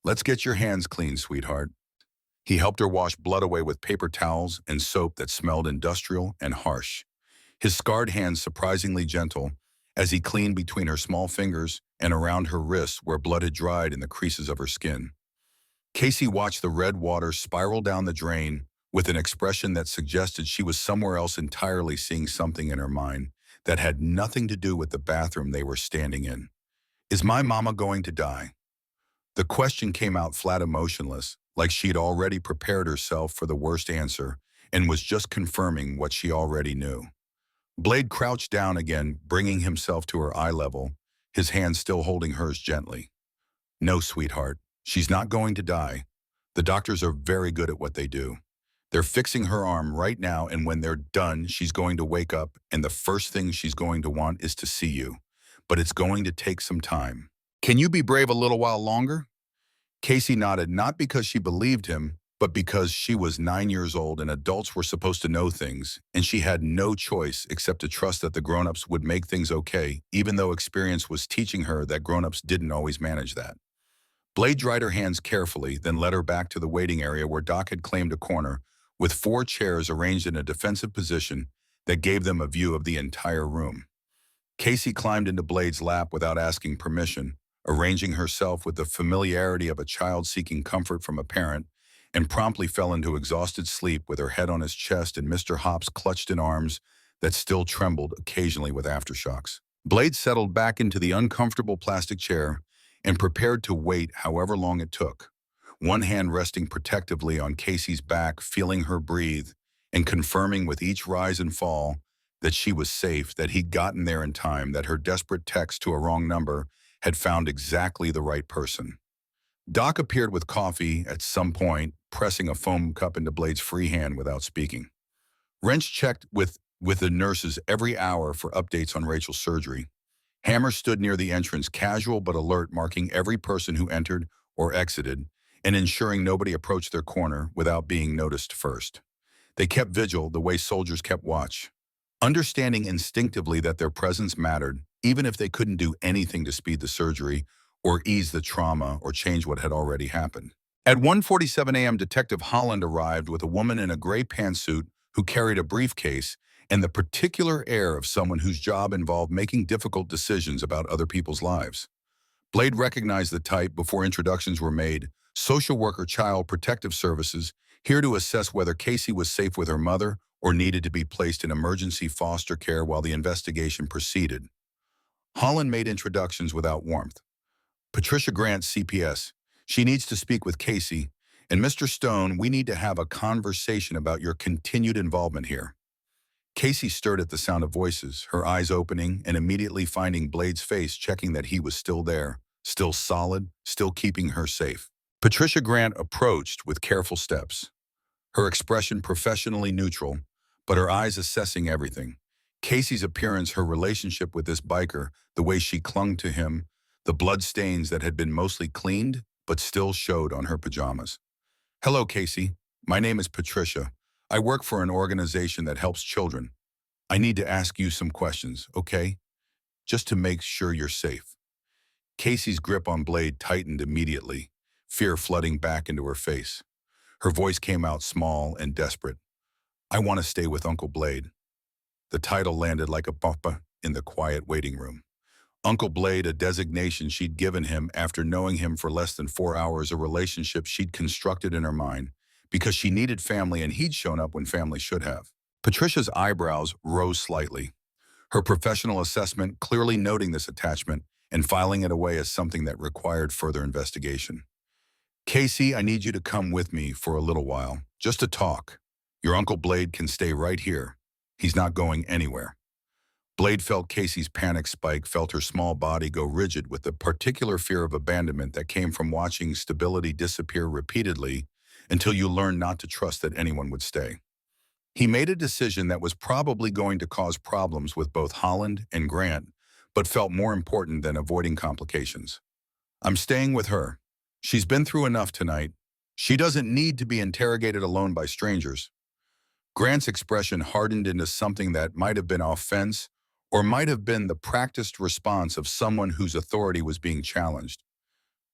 "Let's get your hands clean, sweetheart." He helped her wash blood away with paper towels and soap that smelled industrial and harsh. His scarred hands surprisingly gentle as he cleaned between her small fingers and around her wrists where blood had dried in the creases of her skin. Casey watched the red water spiral down the drain with an expression that suggested she was somewhere else entirely, seeing something in her mind that had nothing to do with the bathroom they were standing in. "Is my mama going to die?" The question came out flat, emotionless, like she'd already prepared herself for the worst answer and was just confirming what she already knew. Blade crouched down again, bringing himself to her eye level, his hand still holding hers gently. "No, sweetheart, she's not going to die. The doctors are very good at what they do. They're fixing her arm right now, and when they're done, she's going to wake up, and the first thing she's going to want is to see you. But it's going to take some time. Can you be brave a little while longer?" Casey nodded, not because she believed him, but because she was 9 years old and adults were supposed to know things, and she had no choice except to trust that the grown-ups would make things okay, even though experience was teaching her that grown-ups didn't always manage that. Blade dried her hands carefully, then led her back to the waiting area where Doc had claimed a corner, with 4 chairs arranged in a defensive position that gave them a view of the entire room. Casey climbed into Blade's lap without asking permission, arranging herself with the familiarity of a child seeking comfort from a parent, and promptly fell into exhausted sleep with her head on his chest and Mr. Hops clutched in arms that still trembled occasionally with aftershocks. Blade settled back into the uncomfortable plastic chair and prepared to wait however long it took, one hand resting protectively on Casey's back, feeling her breathe, and confirming with each rise and fall that she was safe, that he'd gotten there in time, that her desperate text to a wrong number had found exactly the right person. Doc appeared with coffee at some point, pressing a foam cup into Blade's free hand without speaking. Wrench checked with the nurses every hour for updates on Rachel's surgery. Hammer stood near the entrance, casual but alert, marking every person who entered or exited and ensuring nobody approached their corner without being noticed first. They kept vigil the way soldiers kept watch, understanding instinctively that their presence mattered, even if they couldn't do anything to speed the surgery or ease the trauma or change what had already happened. At 1:47 a.m., Detective Holland arrived with a woman in a gray pantsuit who carried a briefcase and the particular air of someone whose job involved making difficult decisions about other people's lives. Blade recognized the type before introductions were made: social worker, Child Protective Services, here to assess whether Casey was safe with her mother or needed to be placed in emergency foster care while the investigation proceeded. Holland made introductions without warmth. "Patricia Grant, CPS. She needs to speak with Casey. And Mr. Stone, we need to have a conversation about your continued involvement here." Casey stirred at the sound of voices, her eyes opening and immediately finding Blade's face, checking that he was still there, still solid, still keeping her safe. Patricia Grant approached with careful steps, her expression professionally neutral, but her eyes assessing everything. Casey's appearance, her relationship with this biker, the way she clung to him, the blood stains that had been mostly cleaned but still showed on her pajamas. "Hello, Casey. My name is Patricia. I work for an organization that helps children. I need to ask you some questions, okay? Just to make sure you're safe. Casey's grip on Blade tightened immediately, fear flooding back into her face. Her voice came out small and desperate. I want to stay with Uncle Blade. The title landed like a papa in the quiet waiting room. Uncle Blade, a designation she'd given him after knowing him for less than 4 hours, a relationship she'd constructed in her mind because she needed family and he'd shown up when family should have. Patricia's eyebrows rose slightly, her professional assessment clearly noting this attachment and filing it away as something that required further investigation. Casey, I need you to come with me for a little while, just to talk. Your Uncle Blade can stay right here. He's not going anywhere. Blade felt Casey's panic spike, felt her small body go rigid with the particular fear of abandonment that came from watching stability disappear repeatedly until you learned not to trust that anyone would stay. He made a decision that was probably going to cause problems with both Holland and Grant, but felt more important than avoiding complications. I'm staying with her. She's been through enough tonight. She doesn't need to be interrogated alone by strangers. Grant's expression hardened into something that might have been offense or might have been the practiced response of someone whose authority was being challenged.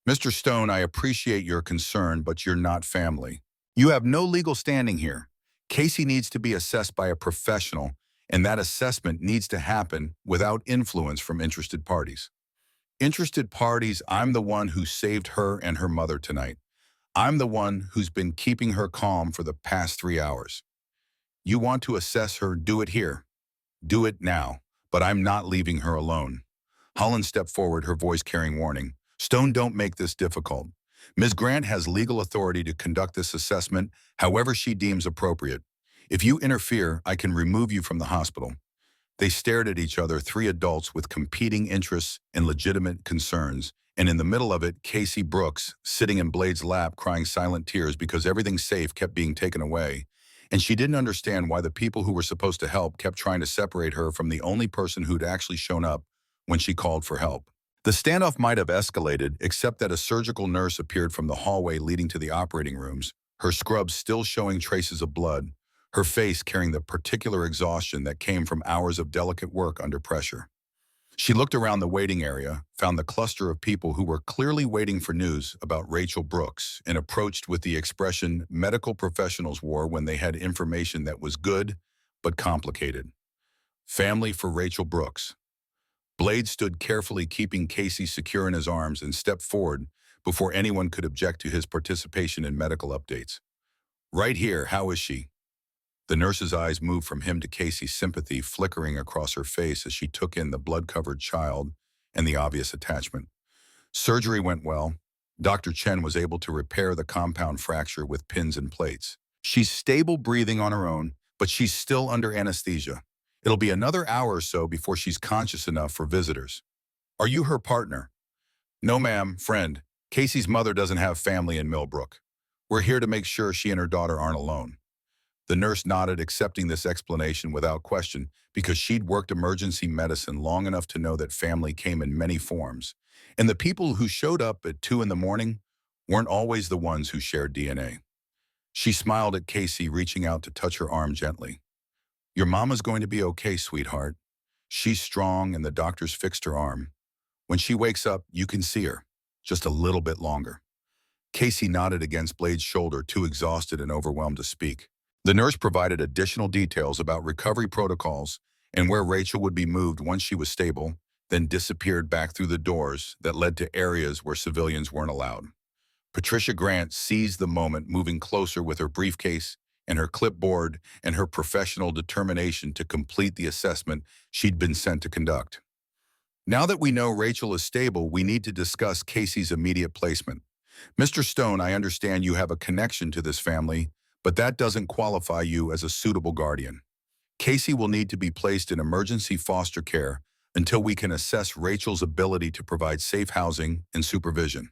Mr. Stone, I appreciate your concern, but you're not family. You have no legal standing here. Casey needs to be assessed by a professional, and that assessment needs to happen without influence from interested parties. Interested parties, I'm the one who saved her and her mother tonight. I'm the one who's been keeping her calm for the past 3 hours. You want to assess her, do it here. Do it now, but I'm not leaving her alone. Holland stepped forward, her voice carrying warning. Stone, don't make this difficult. Ms. Grant has legal authority to conduct this assessment however she deems appropriate. If you interfere, I can remove you from the hospital. They stared at each other, three adults with competing interests and legitimate concerns, and in the middle of it, Casey Brooks, sitting in Blade's lap crying silent tears because everything safe kept being taken away, and she didn't understand why the people who were supposed to help kept trying to separate her from the only person who'd actually shown up when she called for help. The standoff might have escalated, except that a surgical nurse appeared from the hallway leading to the operating rooms, her scrubs still showing traces of blood, her face carrying the particular exhaustion that came from hours of delicate work under pressure. She looked around the waiting area, found the cluster of people who were clearly waiting for news about Rachel Brooks, and approached with the expression medical professionals wore when they had information that was good but complicated. Family for Rachel Brooks. Blade stood carefully, keeping Casey secure in his arms, and stepped forward before anyone could object to his participation in medical updates. Right here, how is she? The nurse's eyes moved from him to Casey, sympathy flickering across her face as she took in the blood-covered child and the obvious attachment. Surgery went well. Dr. Chen was able to repair the compound fracture with pins and plates. She's stable breathing on her own, but she's still under anesthesia. It'll be another hour or so before she's conscious enough for visitors. Are you her partner? No, ma'am, friend. Casey's mother doesn't have family in Millbrook. We're here to make sure she and her daughter aren't alone. The nurse nodded, accepting this explanation without question, because she'd worked emergency medicine long enough to know that family came in many forms, and the people who showed up at 2 in the morning weren't always the ones who shared DNA. She smiled at Casey, reaching out to touch her arm gently. Your mama's going to be okay, sweetheart. She's strong, and the doctors fixed her arm. When she wakes up, you can see her, just a little bit longer. Casey nodded against Blade's shoulder, too exhausted and overwhelmed to speak. The nurse provided additional details about recovery protocols and where Rachel would be moved once she was stable, then disappeared back through the doors that led to areas where civilians weren't allowed. Patricia Grant seized the moment, moving closer with her briefcase and her clipboard and her professional determination to complete the assessment she'd been sent to conduct. Now that we know Rachel is stable, we need to discuss Casey's immediate placement. Mr. Stone, I understand you have a connection to this family, but that doesn't qualify you as a suitable guardian. Casey will need to be placed in emergency foster care until we can assess Rachel's ability to provide safe housing and supervision.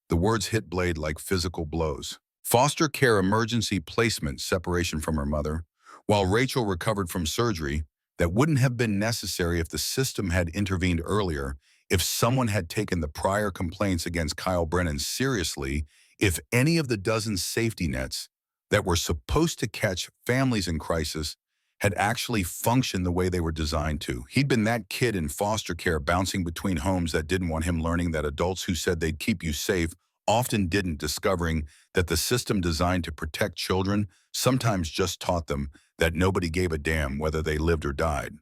The words hit Blade like physical blows. Foster care emergency placement, separation from her mother, while Rachel recovered from surgery that wouldn't have been necessary if the system had intervened earlier, if someone had taken the prior complaints against Kyle Brennan seriously, if any of the dozen safety nets that were supposed to catch families in crisis had actually functioned the way they were designed to. He'd been that kid in foster care bouncing between homes that didn't want him learning that adults who said they'd keep you safe often didn't, discovering that the system designed to protect children sometimes just taught them that nobody gave a damn whether they lived or died.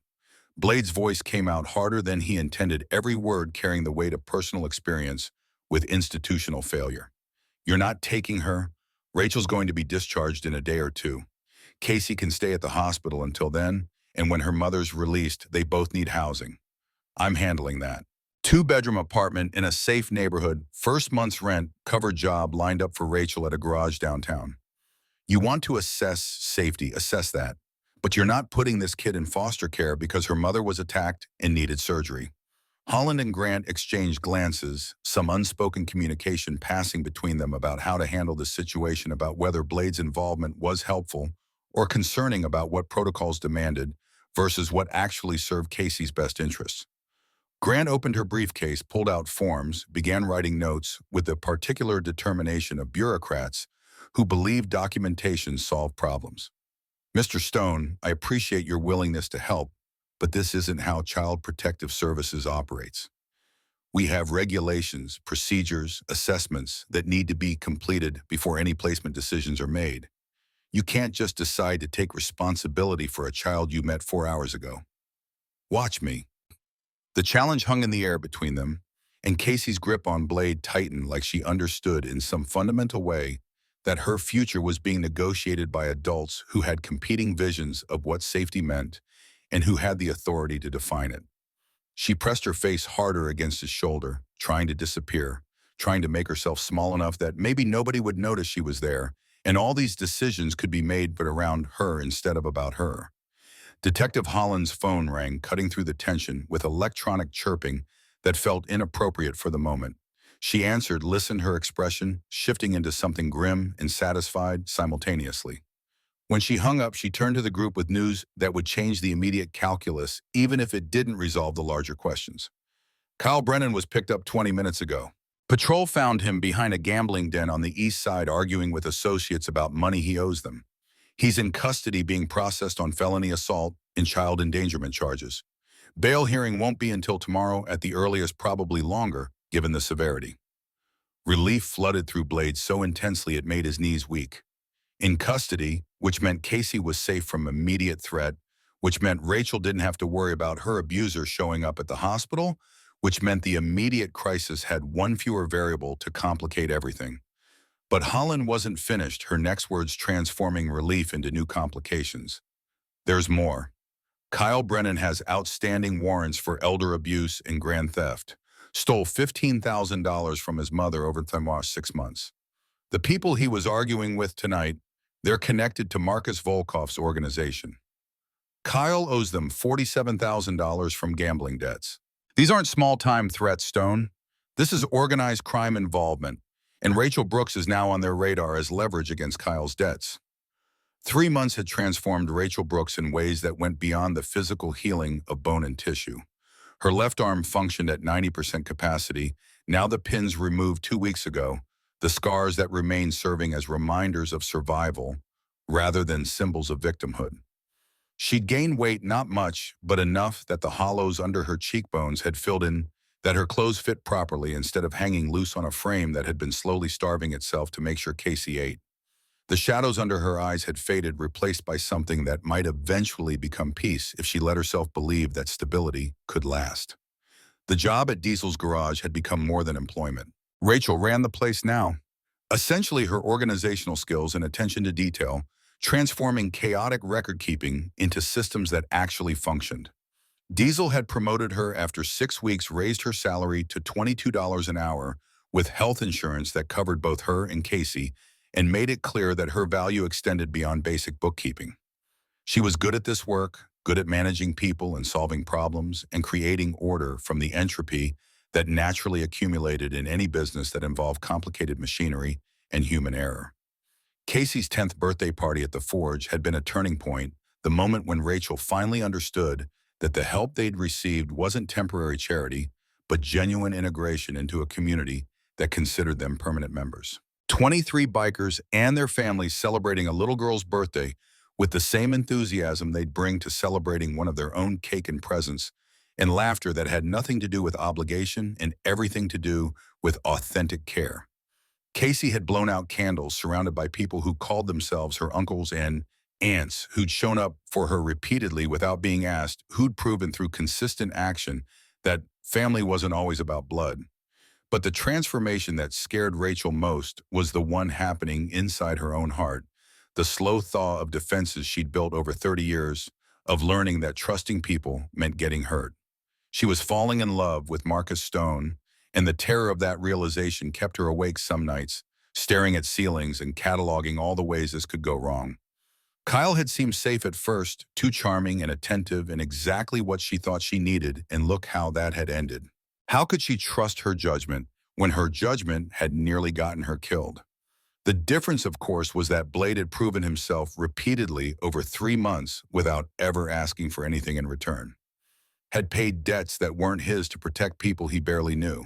Blade's voice came out harder than he intended, every word carrying the weight of personal experience with institutional failure. You're not taking her. Rachel's going to be discharged in a day or two. Casey can stay at the hospital until then, and when her mother's released, they both need housing. I'm handling that. Two-bedroom apartment in a safe neighborhood, first month's rent, covered job lined up for Rachel at a garage downtown. You want to assess safety, assess that. But you're not putting this kid in foster care because her mother was attacked and needed surgery. Holland and Grant exchanged glances, some unspoken communication passing between them about how to handle the situation, about whether Blade's involvement was helpful or concerning, about what protocols demanded versus what actually served Casey's best interests. Grant opened her briefcase, pulled out forms, began writing notes with the particular determination of bureaucrats who believe documentation solved problems. Mr. Stone, I appreciate your willingness to help, but this isn't how Child Protective Services operates. We have regulations, procedures, assessments that need to be completed before any placement decisions are made. You can't just decide to take responsibility for a child you met 4 hours ago. Watch me. The challenge hung in the air between them, and Casey's grip on Blade tightened, like she understood in some fundamental way that her future was being negotiated by adults who had competing visions of what safety meant and who had the authority to define it. She pressed her face harder against his shoulder, trying to disappear, trying to make herself small enough that maybe nobody would notice she was there, and all these decisions could be made but around her instead of about her. Detective Holland's phone rang, cutting through the tension with electronic chirping that felt inappropriate for the moment. She answered, listened, her expression shifting into something grim and satisfied simultaneously. When she hung up, she turned to the group with news that would change the immediate calculus, even if it didn't resolve the larger questions. Kyle Brennan was picked up 20 minutes ago. Patrol found him behind a gambling den on the east side, arguing with associates about money he owes them. He's in custody, being processed on felony assault and child endangerment charges. Bail hearing won't be until tomorrow at the earliest, probably longer, given the severity. Relief flooded through Blade so intensely it made his knees weak. In custody, which meant Casey was safe from immediate threat, which meant Rachel didn't have to worry about her abuser showing up at the hospital, which meant the immediate crisis had one fewer variable to complicate everything. But Holland wasn't finished, her next words transforming relief into new complications. There's more. Kyle Brennan has outstanding warrants for elder abuse and grand theft. Stole $15,000 from his mother over the last 6 months. The people he was arguing with tonight, they're connected to Marcus Volkov's organization. Kyle owes them $47,000 from gambling debts. These aren't small-time threats, Stone. This is organized crime involvement, and Rachel Brooks is now on their radar as leverage against Kyle's debts. 3 months had transformed Rachel Brooks in ways that went beyond the physical healing of bone and tissue. Her left arm functioned at 90% capacity, now the pins removed 2 weeks ago, the scars that remain serving as reminders of survival rather than symbols of victimhood. She'd gained weight, not much, but enough that the hollows under her cheekbones had filled in, that her clothes fit properly instead of hanging loose on a frame that had been slowly starving itself to make sure Casey ate. The shadows under her eyes had faded, replaced by something that might eventually become peace if she let herself believe that stability could last. The job at Diesel's garage had become more than employment. Rachel ran the place now. Essentially, her organizational skills and attention to detail, transforming chaotic record-keeping into systems that actually functioned. Diesel had promoted her after 6 weeks, raised her salary to $22 an hour with health insurance that covered both her and Casey, and made it clear that her value extended beyond basic bookkeeping. She was good at this work, good at managing people and solving problems and creating order from the entropy that naturally accumulated in any business that involved complicated machinery and human error. Casey's 10th birthday party at the Forge had been a turning point, the moment when Rachel finally understood that the help they'd received wasn't temporary charity, but genuine integration into a community that considered them permanent members. 23 bikers and their families celebrating a little girl's birthday with the same enthusiasm they'd bring to celebrating one of their own cake and presents, and laughter that had nothing to do with obligation and everything to do with authentic care. Casey had blown out candles surrounded by people who called themselves her uncles and aunts, who'd shown up for her repeatedly without being asked, who'd proven through consistent action that family wasn't always about blood. But the transformation that scared Rachel most was the one happening inside her own heart, the slow thaw of defenses she'd built over 30 years of learning that trusting people meant getting hurt. She was falling in love with Marcus Stone, and the terror of that realization kept her awake some nights, staring at ceilings and cataloging all the ways this could go wrong. Kyle had seemed safe at first, too charming and attentive and exactly what she thought she needed, and look how that had ended. How could she trust her judgment when her judgment had nearly gotten her killed? The difference, of course, was that Blade had proven himself repeatedly over 3 months without ever asking for anything in return, had paid debts that weren't his to protect people he barely knew,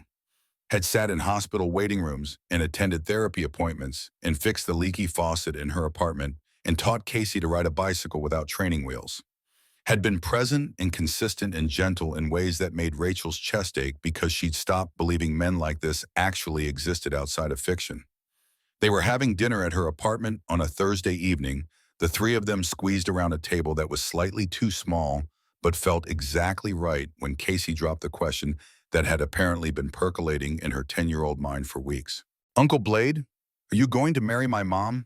had sat in hospital waiting rooms and attended therapy appointments and fixed the leaky faucet in her apartment and taught Casey to ride a bicycle without training wheels, had been present and consistent and gentle in ways that made Rachel's chest ache because she'd stopped believing men like this actually existed outside of fiction. They were having dinner at her apartment on a Thursday evening, the three of them squeezed around a table that was slightly too small but felt exactly right when Casey dropped the question that had apparently been percolating in her 10-year-old mind for weeks. "Uncle Blade, are you going to marry my mom?"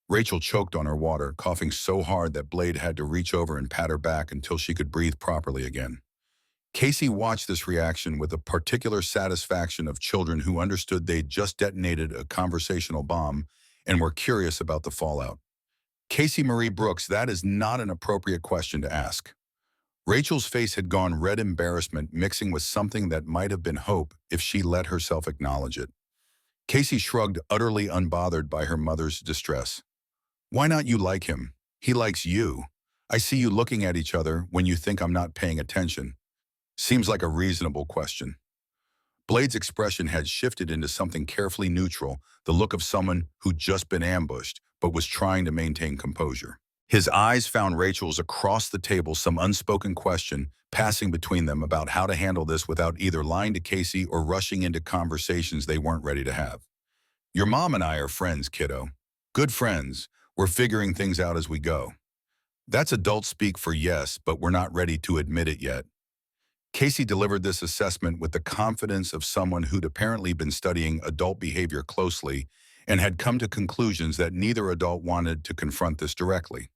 Rachel choked on her water, coughing so hard that Blade had to reach over and pat her back until she could breathe properly again. Casey watched this reaction with a particular satisfaction of children who understood they'd just detonated a conversational bomb and were curious about the fallout. "Casey Marie Brooks, that is not an appropriate question to ask." Rachel's face had gone red embarrassment mixing with something that might have been hope if she let herself acknowledge it. Casey shrugged, utterly unbothered by her mother's distress. "Why not you like him? He likes you. I see you looking at each other when you think I'm not paying attention. Seems like a reasonable question." Blade's expression had shifted into something carefully neutral, the look of someone who'd just been ambushed, but was trying to maintain composure. His eyes found Rachel's across the table, some unspoken question passing between them about how to handle this without either lying to Casey or rushing into conversations they weren't ready to have. "Your mom and I are friends, kiddo. Good friends. We're figuring things out as we go." That's adult speak for yes, but we're not ready to admit it yet. Casey delivered this assessment with the confidence of someone who'd apparently been studying adult behavior closely and had come to conclusions that neither adult wanted to confront this directly.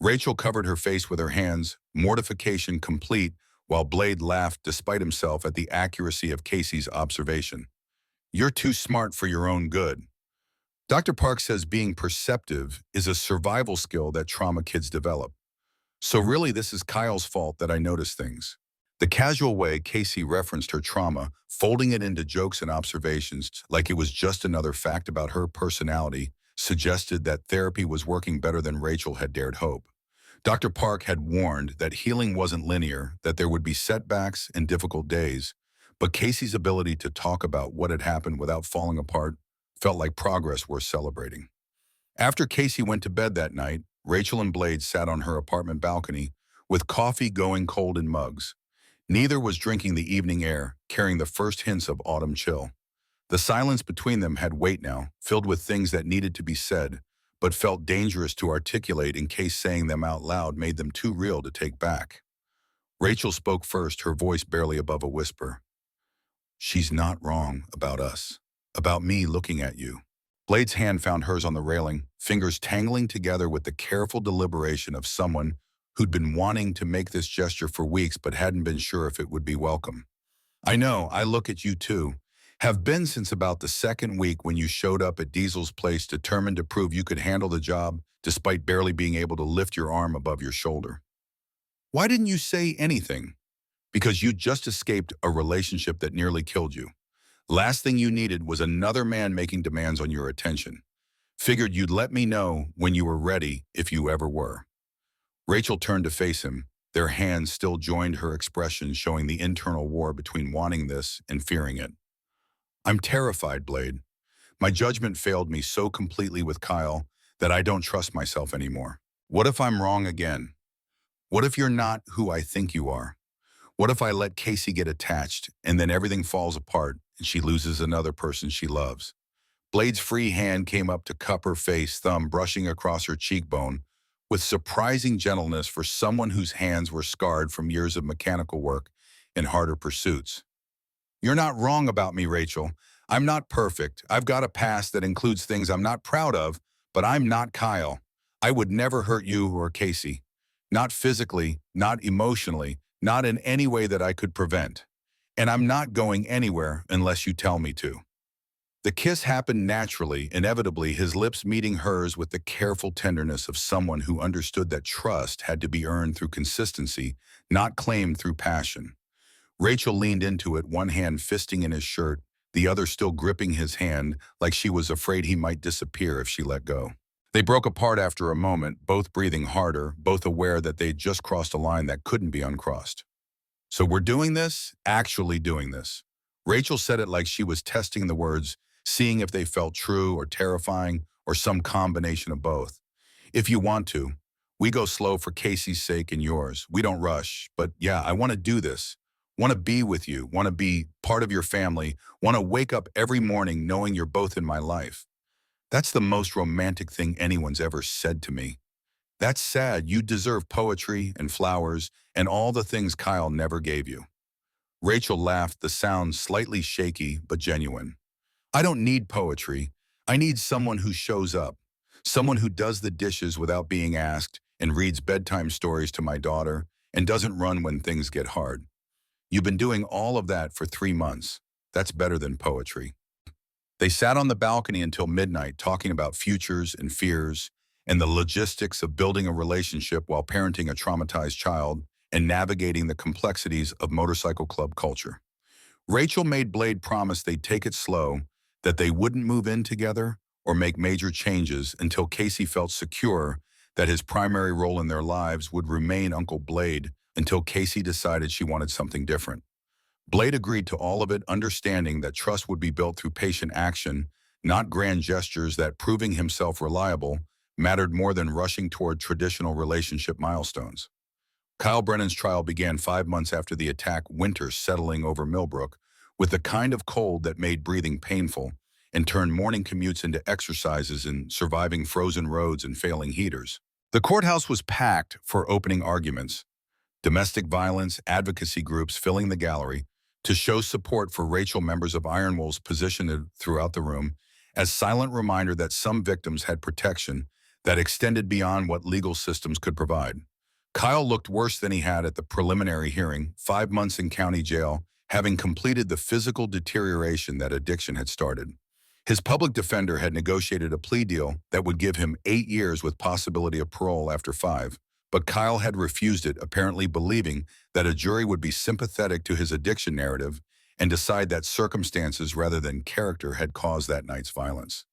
Rachel covered her face with her hands, mortification complete, while Blade laughed despite himself at the accuracy of Casey's observation. "You're too smart for your own good." Dr. Park says being perceptive is a survival skill that trauma kids develop. So really this is Kyle's fault that I notice things. The casual way Casey referenced her trauma, folding it into jokes and observations like it was just another fact about her personality, suggested that therapy was working better than Rachel had dared hope. Dr. Park had warned that healing wasn't linear, that there would be setbacks and difficult days, but Casey's ability to talk about what had happened without falling apart felt like progress worth celebrating. After Casey went to bed that night, Rachel and Blade sat on her apartment balcony, with coffee going cold in mugs. Neither was drinking the evening air, carrying the first hints of autumn chill. The silence between them had weight now, filled with things that needed to be said, but felt dangerous to articulate in case saying them out loud made them too real to take back. Rachel spoke first, her voice barely above a whisper. "She's not wrong about us, about me looking at you." Blade's hand found hers on the railing, fingers tangling together with the careful deliberation of someone who'd been wanting to make this gesture for weeks but hadn't been sure if it would be welcome. "I know, I look at you too. Have been since about the second week when you showed up at Diesel's place determined to prove you could handle the job despite barely being able to lift your arm above your shoulder. Why didn't you say anything? Because you just escaped a relationship that nearly killed you. Last thing you needed was another man making demands on your attention. Figured you'd let me know when you were ready, if you ever were." Rachel turned to face him. Their hands still joined her expression, showing the internal war between wanting this and fearing it. "I'm terrified, Blade. My judgment failed me so completely with Kyle that I don't trust myself anymore." What if I'm wrong again? What if you're not who I think you are? What if I let Casey get attached and then everything falls apart and she loses another person she loves? Blade's free hand came up to cup her face, thumb brushing across her cheekbone, with surprising gentleness for someone whose hands were scarred from years of mechanical work and harder pursuits. You're not wrong about me, Rachel. I'm not perfect. I've got a past that includes things I'm not proud of, but I'm not Kyle. I would never hurt you or Casey. Not physically, not emotionally, not in any way that I could prevent. And I'm not going anywhere unless you tell me to. The kiss happened naturally, inevitably, his lips meeting hers with the careful tenderness of someone who understood that trust had to be earned through consistency, not claimed through passion. Rachel leaned into it, one hand fisting in his shirt, the other still gripping his hand like she was afraid he might disappear if she let go. They broke apart after a moment, both breathing harder, both aware that they'd just crossed a line that couldn't be uncrossed. So we're doing this, actually doing this. Rachel said it like she was testing the words, seeing if they felt true or terrifying or some combination of both. If you want to, we go slow for Casey's sake and yours. We don't rush, but yeah, I want to do this. Want to be with you, want to be part of your family, want to wake up every morning knowing you're both in my life. That's the most romantic thing anyone's ever said to me. That's sad. You deserve poetry and flowers and all the things Kyle never gave you. Rachel laughed, the sound slightly shaky but genuine. I don't need poetry. I need someone who shows up. Someone who does the dishes without being asked and reads bedtime stories to my daughter and doesn't run when things get hard. You've been doing all of that for 3 months. That's better than poetry. They sat on the balcony until midnight talking about futures and fears and the logistics of building a relationship while parenting a traumatized child and navigating the complexities of motorcycle club culture. Rachel made Blade promise they'd take it slow, that they wouldn't move in together or make major changes until Casey felt secure that his primary role in their lives would remain Uncle Blade until Casey decided she wanted something different. Blade agreed to all of it, understanding that trust would be built through patient action, not grand gestures, that proving himself reliable mattered more than rushing toward traditional relationship milestones. Kyle Brennan's trial began 5 months after the attack, winter settling over Millbrook, with the kind of cold that made breathing painful and turned morning commutes into exercises in surviving frozen roads and failing heaters. The courthouse was packed for opening arguments, domestic violence advocacy groups filling the gallery to show support for Rachel. Members of Iron Wolves positioned throughout the room as silent reminder that some victims had protection that extended beyond what legal systems could provide. Kyle looked worse than he had at the preliminary hearing, 5 months in county jail, having completed the physical deterioration that addiction had started. His public defender had negotiated a plea deal that would give him 8 years with possibility of parole after 5, but Kyle had refused it, apparently believing that a jury would be sympathetic to his addiction narrative and decide that circumstances rather than character had caused that night's violence.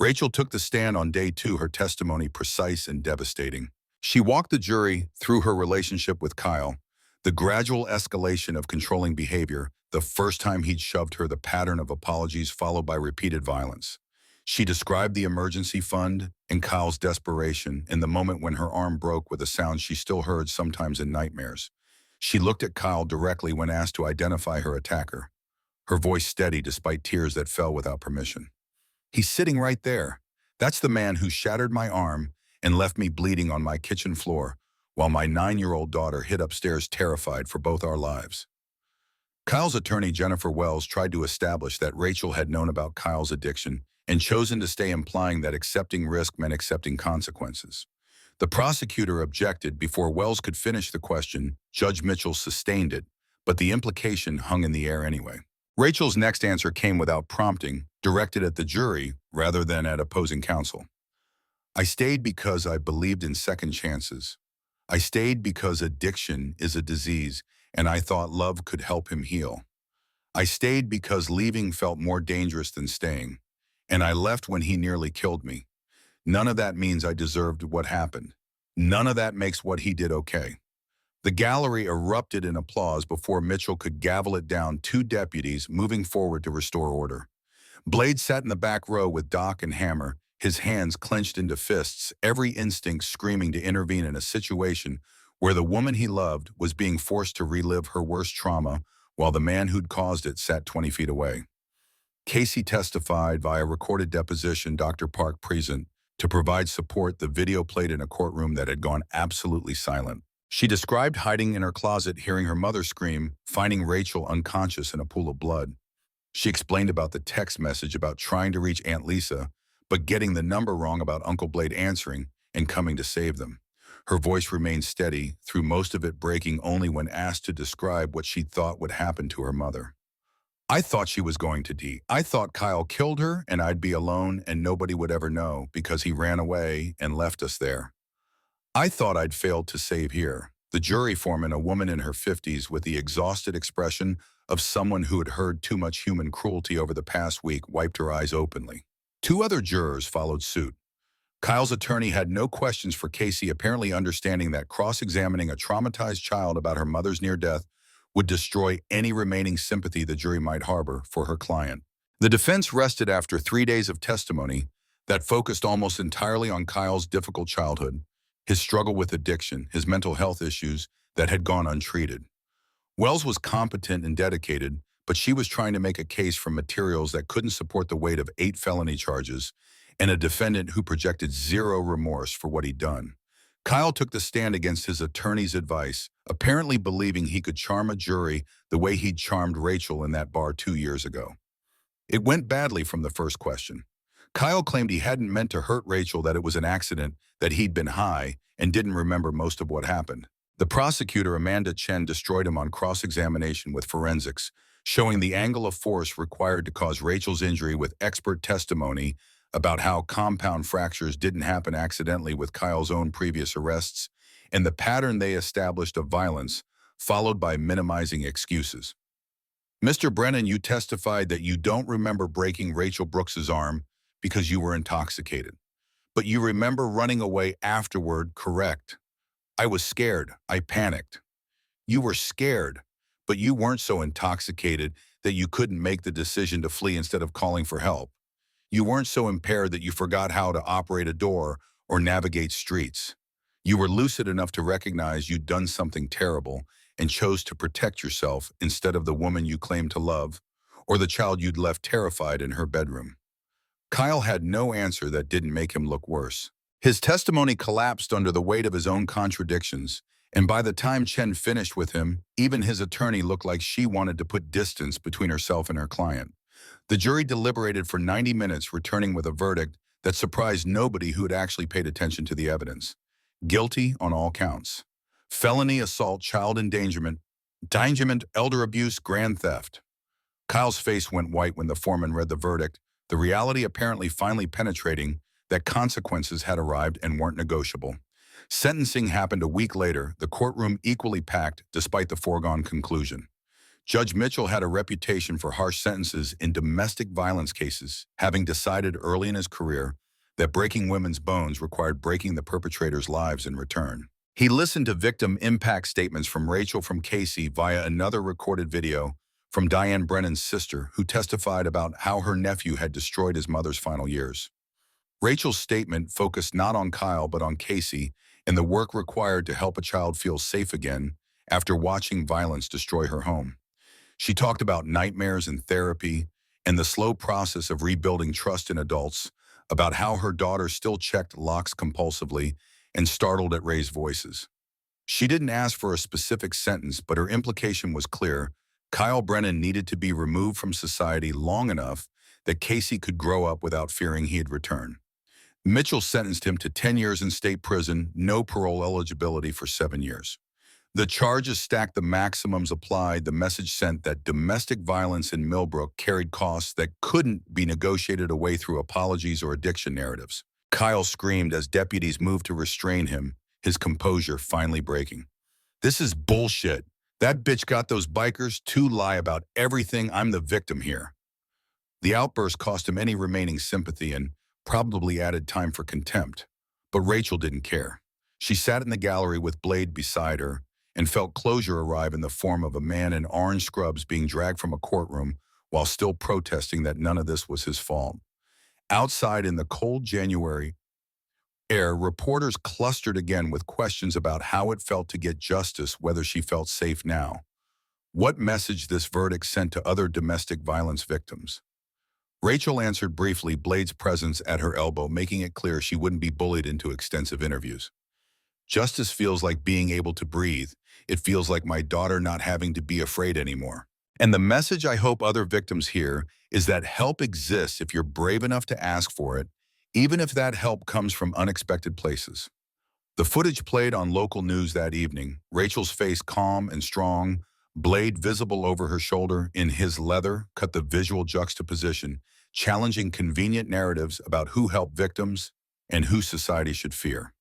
Rachel took the stand on day 2, her testimony precise and devastating. She walked the jury through her relationship with Kyle, the gradual escalation of controlling behavior, the first time he'd shoved her, the pattern of apologies followed by repeated violence. She described the emergency fund and Kyle's desperation in the moment when her arm broke with a sound she still heard sometimes in nightmares. She looked at Kyle directly when asked to identify her attacker, her voice steady despite tears that fell without permission. He's sitting right there. That's the man who shattered my arm and left me bleeding on my kitchen floor while my 9-year-old daughter hid upstairs terrified for both our lives. Kyle's attorney, Jennifer Wells, tried to establish that Rachel had known about Kyle's addiction and chosen to stay, implying that accepting risk meant accepting consequences. The prosecutor objected before Wells could finish the question. Judge Mitchell sustained it, but the implication hung in the air anyway. Rachel's next answer came without prompting, directed at the jury rather than at opposing counsel. I stayed because I believed in second chances. I stayed because addiction is a disease, and I thought love could help him heal. I stayed because leaving felt more dangerous than staying, and I left when he nearly killed me. None of that means I deserved what happened. None of that makes what he did okay. The gallery erupted in applause before Mitchell could gavel it down, 2 deputies moving forward to restore order. Blade sat in the back row with Doc and Hammer, his hands clenched into fists, every instinct screaming to intervene in a situation where the woman he loved was being forced to relive her worst trauma while the man who'd caused it sat 20 feet away. Casey testified via recorded deposition, Dr. Park present, to provide support. The video played in a courtroom that had gone absolutely silent. She described hiding in her closet, hearing her mother scream, finding Rachel unconscious in a pool of blood. She explained about the text message about trying to reach Aunt Lisa, but getting the number wrong, about Uncle Blade answering and coming to save them. Her voice remained steady, through most of it breaking only when asked to describe what she thought would happen to her mother. I thought she was going to die. I thought Kyle killed her and I'd be alone and nobody would ever know because he ran away and left us there. I thought I'd failed to save here. The jury foreman, a woman in her 50s with the exhausted expression of someone who had heard too much human cruelty over the past week, wiped her eyes openly. Two other jurors followed suit. Kyle's attorney had no questions for Casey, apparently understanding that cross-examining a traumatized child about her mother's near death would destroy any remaining sympathy the jury might harbor for her client. The defense rested after 3 days of testimony that focused almost entirely on Kyle's difficult childhood, his struggle with addiction, his mental health issues that had gone untreated. Wells was competent and dedicated, but she was trying to make a case from materials that couldn't support the weight of 8 felony charges and a defendant who projected zero remorse for what he'd done. Kyle took the stand against his attorney's advice, apparently believing he could charm a jury the way he'd charmed Rachel in that bar 2 years ago. It went badly from the first question. Kyle claimed he hadn't meant to hurt Rachel, that it was an accident, that he'd been high and didn't remember most of what happened. The prosecutor, Amanda Chen, destroyed him on cross-examination with forensics, showing the angle of force required to cause Rachel's injury with expert testimony about how compound fractures didn't happen accidentally with Kyle's own previous arrests, and the pattern they established of violence, followed by minimizing excuses. Mr. Brennan, you testified that you don't remember breaking Rachel Brooks's arm because you were intoxicated, but you remember running away afterward, correct? I was scared. I panicked. You were scared, but you weren't so intoxicated that you couldn't make the decision to flee instead of calling for help. You weren't so impaired that you forgot how to operate a door or navigate streets. You were lucid enough to recognize you'd done something terrible and chose to protect yourself instead of the woman you claimed to love or the child you'd left terrified in her bedroom. Kyle had no answer that didn't make him look worse. His testimony collapsed under the weight of his own contradictions, and by the time Chen finished with him, even his attorney looked like she wanted to put distance between herself and her client. The jury deliberated for 90 minutes, returning with a verdict that surprised nobody who had actually paid attention to the evidence. Guilty on all counts. Felony assault, child endangerment, elder abuse, grand theft. Kyle's face went white when the foreman read the verdict, the reality apparently finally penetrating that consequences had arrived and weren't negotiable. Sentencing happened a week later, the courtroom equally packed despite the foregone conclusion. Judge Mitchell had a reputation for harsh sentences in domestic violence cases, having decided early in his career that breaking women's bones required breaking the perpetrator's lives in return. He listened to victim impact statements from Rachel from Casey via another recorded video from Diane Brennan's sister, who testified about how her nephew had destroyed his mother's final years. Rachel's statement focused not on Kyle but on Casey and the work required to help a child feel safe again after watching violence destroy her home. She talked about nightmares and therapy and the slow process of rebuilding trust in adults, about how her daughter still checked locks compulsively and startled at raised voices. She didn't ask for a specific sentence, but her implication was clear. Kyle Brennan needed to be removed from society long enough that Casey could grow up without fearing he'd return. Mitchell sentenced him to 10 years in state prison, no parole eligibility for 7 years. The charges stacked, the maximums applied, the message sent that domestic violence in Millbrook carried costs that couldn't be negotiated away through apologies or addiction narratives. Kyle screamed as deputies moved to restrain him, his composure finally breaking. "This is bullshit. That bitch got those bikers to lie about everything. I'm the victim here." The outburst cost him any remaining sympathy and probably added time for contempt. But Rachel didn't care. She sat in the gallery with Blade beside her and felt closure arrive in the form of a man in orange scrubs being dragged from a courtroom while still protesting that none of this was his fault. Outside in the cold January air, reporters clustered again with questions about how it felt to get justice, whether she felt safe now. What message this verdict sent to other domestic violence victims. Rachel answered briefly, Blade's presence at her elbow, making it clear she wouldn't be bullied into extensive interviews. Justice feels like being able to breathe. It feels like my daughter not having to be afraid anymore. And the message I hope other victims hear is that help exists if you're brave enough to ask for it, even if that help comes from unexpected places. The footage played on local news that evening, Rachel's face calm and strong, Blade visible over her shoulder in his leather, cut the visual juxtaposition, challenging convenient narratives about who helped victims and who society should fear.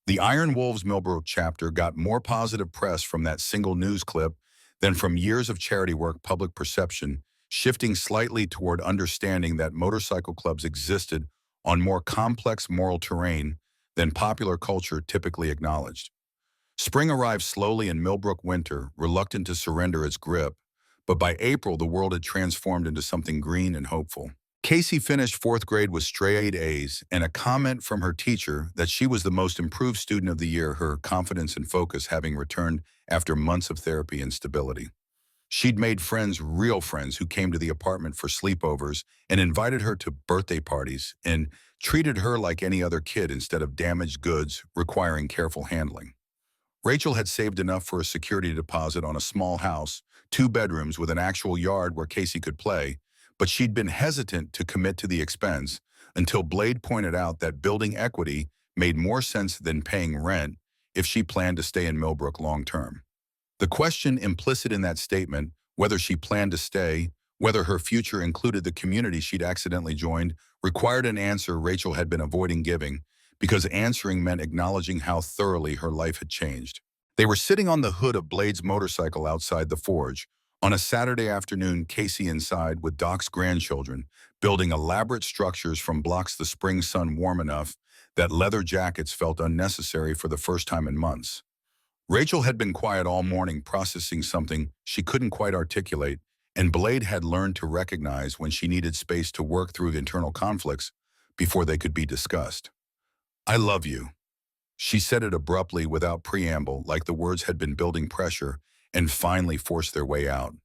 The Iron Wolves Millbrook chapter got more positive press from that single news clip than from years of charity work. Public perception shifting slightly toward understanding that motorcycle clubs existed on more complex moral terrain than popular culture typically acknowledged. Spring arrived slowly in Millbrook winter, reluctant to surrender its grip, but by April the world had transformed into something green and hopeful. Casey finished fourth grade with straight A's, and a comment from her teacher that she was the most improved student of the year, her confidence and focus having returned after months of therapy and stability. She'd made friends, real friends, who came to the apartment for sleepovers and invited her to birthday parties and treated her like any other kid instead of damaged goods requiring careful handling. Rachel had saved enough for a security deposit on a small house, 2 bedrooms with an actual yard where Casey could play, but she'd been hesitant to commit to the expense until Blade pointed out that building equity made more sense than paying rent if she planned to stay in Millbrook long term. The question implicit in that statement, whether she planned to stay, whether her future included the community she'd accidentally joined, required an answer Rachel had been avoiding giving, because answering meant acknowledging how thoroughly her life had changed. They were sitting on the hood of Blade's motorcycle outside the forge. On a Saturday afternoon, Casey inside with Doc's grandchildren, building elaborate structures from blocks the spring sun warm enough that leather jackets felt unnecessary for the first time in months. Rachel had been quiet all morning, processing something she couldn't quite articulate, and Blade had learned to recognize when she needed space to work through internal conflicts before they could be discussed. I love you. She said it abruptly without preamble, like the words had been building pressure and finally forced their way out.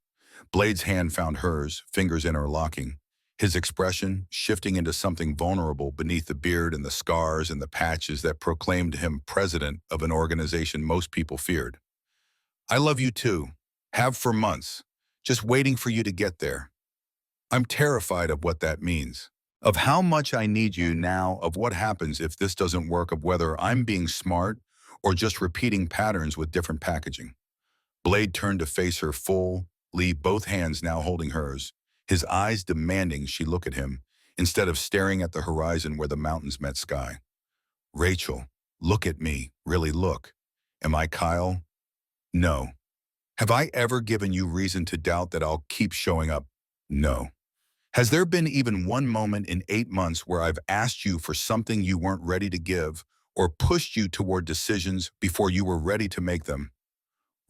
Blade's hand found hers, fingers interlocking, his expression shifting into something vulnerable beneath the beard and the scars and the patches that proclaimed him president of an organization most people feared. I love you too. Have for months. Just waiting for you to get there. I'm terrified of what that means. Of how much I need you now, of what happens if this doesn't work, of whether I'm being smart or just repeating patterns with different packaging. Blade turned to face her fully, both hands now holding hers, his eyes demanding she look at him, instead of staring at the horizon where the mountains met sky. Rachel, look at me, really look. Am I Kyle? No. Have I ever given you reason to doubt that I'll keep showing up? No. Has there been even one moment in 8 months where I've asked you for something you weren't ready to give or pushed you toward decisions before you were ready to make them?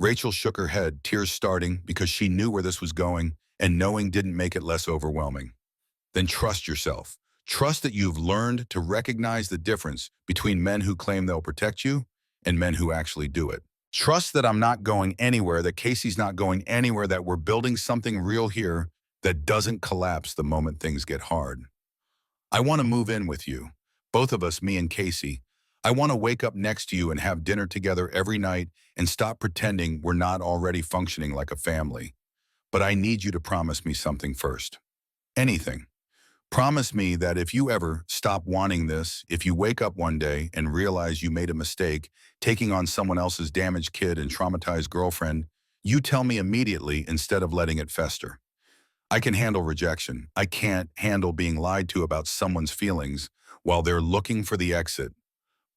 Rachel shook her head, tears starting because she knew where this was going, and knowing didn't make it less overwhelming. Then trust yourself. Trust that you've learned to recognize the difference between men who claim they'll protect you and men who actually do it. Trust that I'm not going anywhere, that Casey's not going anywhere, that we're building something real here that doesn't collapse the moment things get hard. I want to move in with you. Both of us, me and Casey. I want to wake up next to you and have dinner together every night and stop pretending we're not already functioning like a family. But I need you to promise me something first. Anything. Promise me that if you ever stop wanting this, if you wake up one day and realize you made a mistake, taking on someone else's damaged kid and traumatized girlfriend, you tell me immediately instead of letting it fester. I can handle rejection. I can't handle being lied to about someone's feelings while they're looking for the exit.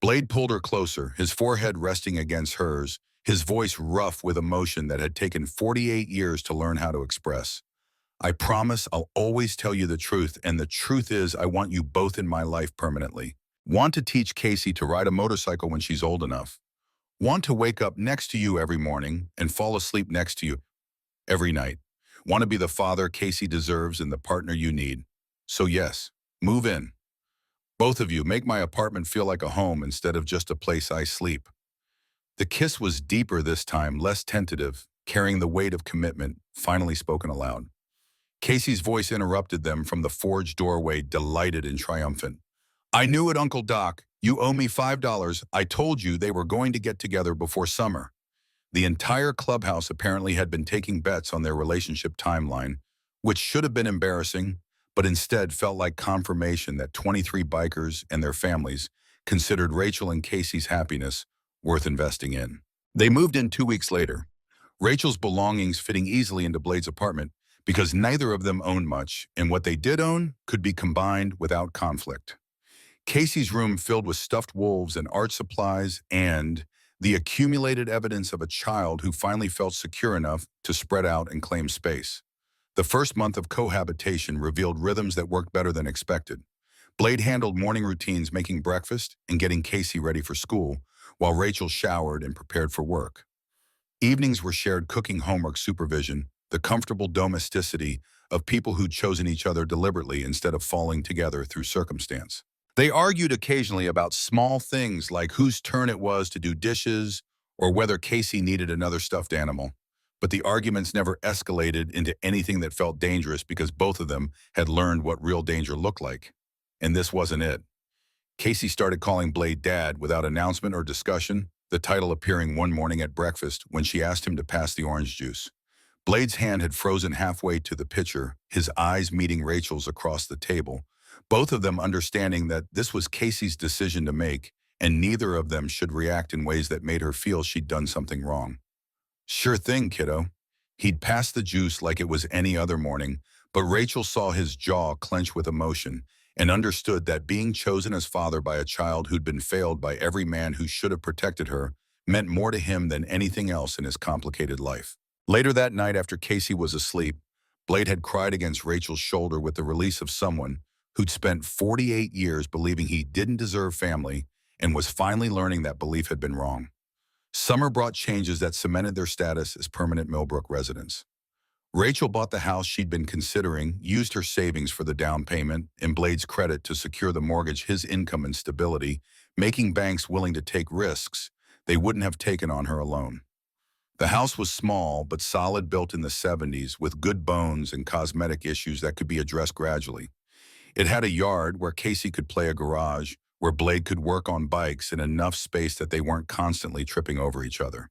Blade pulled her closer, his forehead resting against hers, his voice rough with emotion that had taken 48 years to learn how to express. I promise I'll always tell you the truth, and the truth is I want you both in my life permanently. Want to teach Casey to ride a motorcycle when she's old enough. Want to wake up next to you every morning and fall asleep next to you every night. Want to be the father Casey deserves and the partner you need. So yes, Move in. Both of you make my apartment feel like a home instead of just a place I sleep. The kiss was deeper this time, less tentative, carrying the weight of commitment, finally spoken aloud. Casey's voice interrupted them from the forged doorway, delighted and triumphant. I knew it, Uncle Doc. You owe me $5. I told you they were going to get together before summer. The entire clubhouse apparently had been taking bets on their relationship timeline, which should have been embarrassing, but instead felt like confirmation that 23 bikers and their families considered Rachel and Casey's happiness worth investing in. They moved in 2 weeks later, Rachel's belongings fitting easily into Blade's apartment because neither of them owned much, and what they did own could be combined without conflict. Casey's room filled with stuffed wolves and art supplies and the accumulated evidence of a child who finally felt secure enough to spread out and claim space. The first month of cohabitation revealed rhythms that worked better than expected. Blade handled morning routines, making breakfast and getting Casey ready for school, while Rachel showered and prepared for work. Evenings were shared cooking, homework supervision, the comfortable domesticity of people who'd chosen each other deliberately instead of falling together through circumstance. They argued occasionally about small things like whose turn it was to do dishes or whether Casey needed another stuffed animal. But the arguments never escalated into anything that felt dangerous because both of them had learned what real danger looked like. And this wasn't it. Casey started calling Blade Dad without announcement or discussion, the title appearing one morning at breakfast when she asked him to pass the orange juice. Blade's hand had frozen halfway to the pitcher, his eyes meeting Rachel's across the table, both of them understanding that this was Casey's decision to make, and neither of them should react in ways that made her feel she'd done something wrong. Sure thing, kiddo. He'd pass the juice like it was any other morning, but Rachel saw his jaw clench with emotion and understood that being chosen as father by a child who'd been failed by every man who should have protected her meant more to him than anything else in his complicated life. Later that night, after Casey was asleep, Blade had cried against Rachel's shoulder with the release of someone who'd spent 48 years believing he didn't deserve family and was finally learning that belief had been wrong. Summer brought changes that cemented their status as permanent Millbrook residents. Rachel bought the house she'd been considering, used her savings for the down payment, and Blade's credit to secure the mortgage, his income and stability, making banks willing to take risks they wouldn't have taken on her alone. The house was small but solid, built in the 70s, with good bones and cosmetic issues that could be addressed gradually. It had a yard where Casey could play, a garage where Blade could work on bikes, and enough space that they weren't constantly tripping over each other.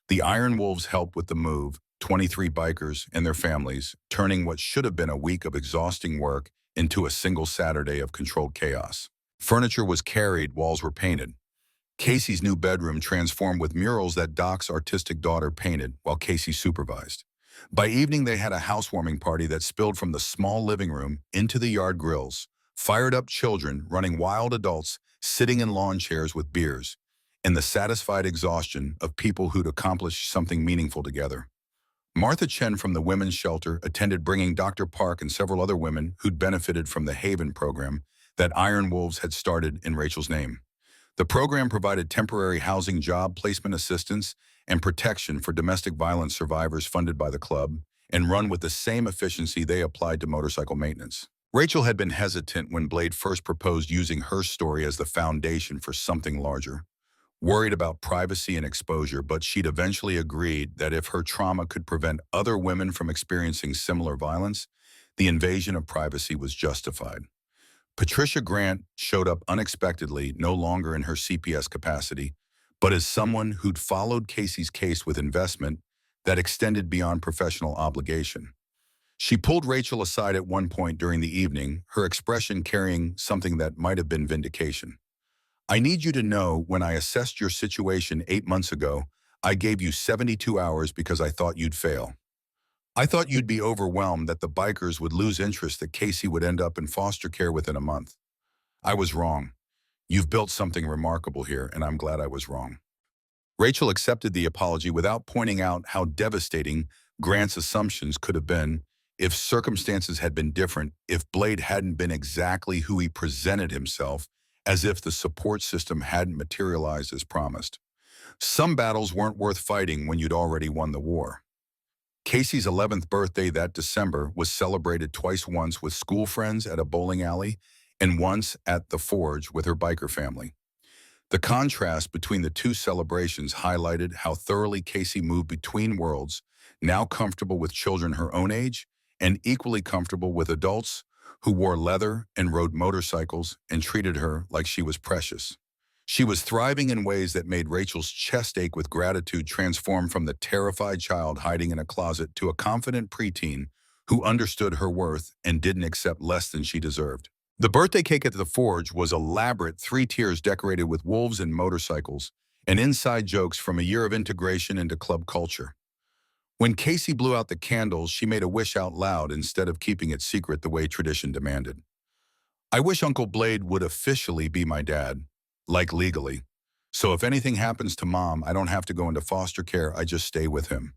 The Iron Wolves helped with the move, 23 bikers and their families, turning what should have been a week of exhausting work into a single Saturday of controlled chaos. Furniture was carried, walls were painted. Casey's new bedroom transformed with murals that Doc's artistic daughter painted while Casey supervised. By evening, they had a housewarming party that spilled from the small living room into the yard grills, fired-up children running wild, adults sitting in lawn chairs with beers, and the satisfied exhaustion of people who'd accomplished something meaningful together. Martha Chen from the women's shelter attended, bringing Dr. Park and several other women who'd benefited from the Haven program that Iron Wolves had started in Rachel's name. The program provided temporary housing, job placement assistance, and protection for domestic violence survivors, funded by the club and run with the same efficiency they applied to motorcycle maintenance. Rachel had been hesitant when Blade first proposed using her story as the foundation for something larger, worried about privacy and exposure, but she'd eventually agreed that if her trauma could prevent other women from experiencing similar violence, the invasion of privacy was justified. Patricia Grant showed up unexpectedly, no longer in her CPS capacity, but as someone who'd followed Casey's case with investment that extended beyond professional obligation. She pulled Rachel aside at one point during the evening, her expression carrying something that might have been vindication. I need you to know, when I assessed your situation 8 months ago, I gave you 72 hours because I thought you'd fail. I thought you'd be overwhelmed, that the bikers would lose interest, that Casey would end up in foster care within a month. I was wrong. You've built something remarkable here, and I'm glad I was wrong. Rachel accepted the apology without pointing out how devastating Grant's assumptions could have been if circumstances had been different, if Blade hadn't been exactly who he presented himself, as if the support system hadn't materialized as promised. Some battles weren't worth fighting when you'd already won the war. Casey's 11th birthday that December was celebrated twice, once with school friends at a bowling alley and once at the Forge with her biker family. The contrast between the two celebrations highlighted how thoroughly Casey moved between worlds, now comfortable with children her own age and equally comfortable with adults who wore leather and rode motorcycles and treated her like she was precious. She was thriving in ways that made Rachel's chest ache with gratitude transform from the terrified child hiding in a closet to a confident preteen who understood her worth and didn't accept less than she deserved. The birthday cake at the Forge was elaborate, 3 tiers decorated with wolves and motorcycles, and inside jokes from a year of integration into club culture. When Casey blew out the candles, she made a wish out loud instead of keeping it secret the way tradition demanded. I wish Uncle Blade would officially be my dad, like legally. So if anything happens to Mom, I don't have to go into foster care, I just stay with him.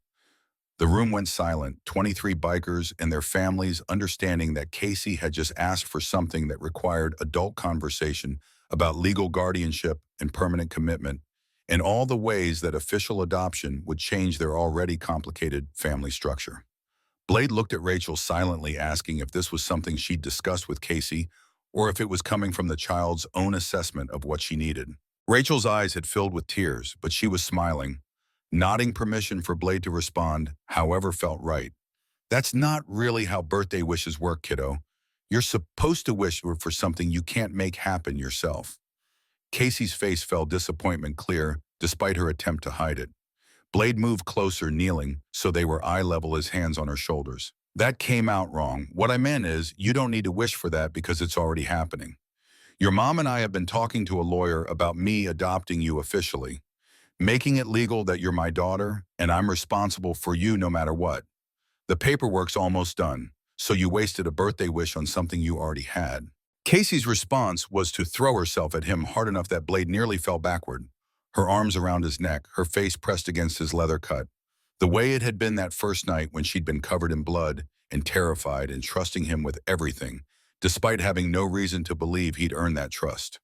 The room went silent, 23 bikers and their families understanding that Casey had just asked for something that required adult conversation about legal guardianship and permanent commitment, and all the ways that official adoption would change their already complicated family structure. Blade looked at Rachel silently, asking if this was something she'd discussed with Casey or if it was coming from the child's own assessment of what she needed. Rachel's eyes had filled with tears, but she was smiling, nodding permission for Blade to respond, however felt right. That's not really how birthday wishes work, kiddo. You're supposed to wish for something you can't make happen yourself. Casey's face fell disappointment clear, despite her attempt to hide it. Blade moved closer, kneeling, so they were eye level, his hands on her shoulders. That came out wrong. What I meant is, you don't need to wish for that because it's already happening. Your mom and I have been talking to a lawyer about me adopting you officially, making it legal that you're my daughter, and I'm responsible for you no matter what. The paperwork's almost done, so you wasted a birthday wish on something you already had. Casey's response was to throw herself at him hard enough that Blade nearly fell backward, her arms around his neck, her face pressed against his leather cut. The way it had been that first night when she'd been covered in blood and terrified and trusting him with everything, despite having no reason to believe he'd earned that trust.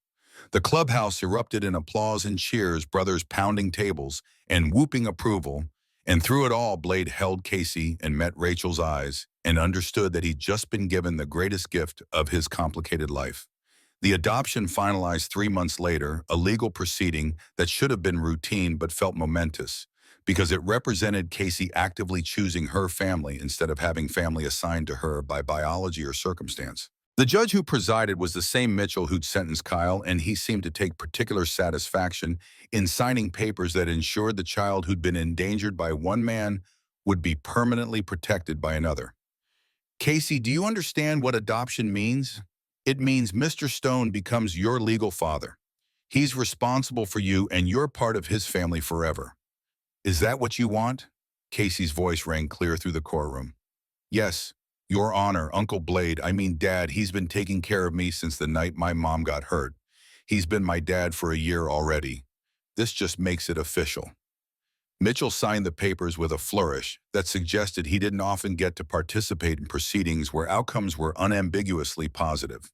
The clubhouse erupted in applause and cheers, brothers pounding tables and whooping approval, and through it all, Blade held Casey and met Rachel's eyes and understood that he'd just been given the greatest gift of his complicated life. The adoption finalized 3 months later, a legal proceeding that should have been routine but felt momentous, because it represented Casey actively choosing her family instead of having family assigned to her by biology or circumstance. The judge who presided was the same Mitchell who'd sentenced Kyle, and he seemed to take particular satisfaction in signing papers that ensured the child who'd been endangered by one man would be permanently protected by another. Casey, do you understand what adoption means? It means Mr. Stone becomes your legal father. He's responsible for you and you're part of his family forever. Is that what you want? Casey's voice rang clear through the courtroom. Yes, Your Honor, Uncle Blade, I mean Dad, he's been taking care of me since the night my mom got hurt. He's been my dad for a year already. This just makes it official. Mitchell signed the papers with a flourish that suggested he didn't often get to participate in proceedings where outcomes were unambiguously positive.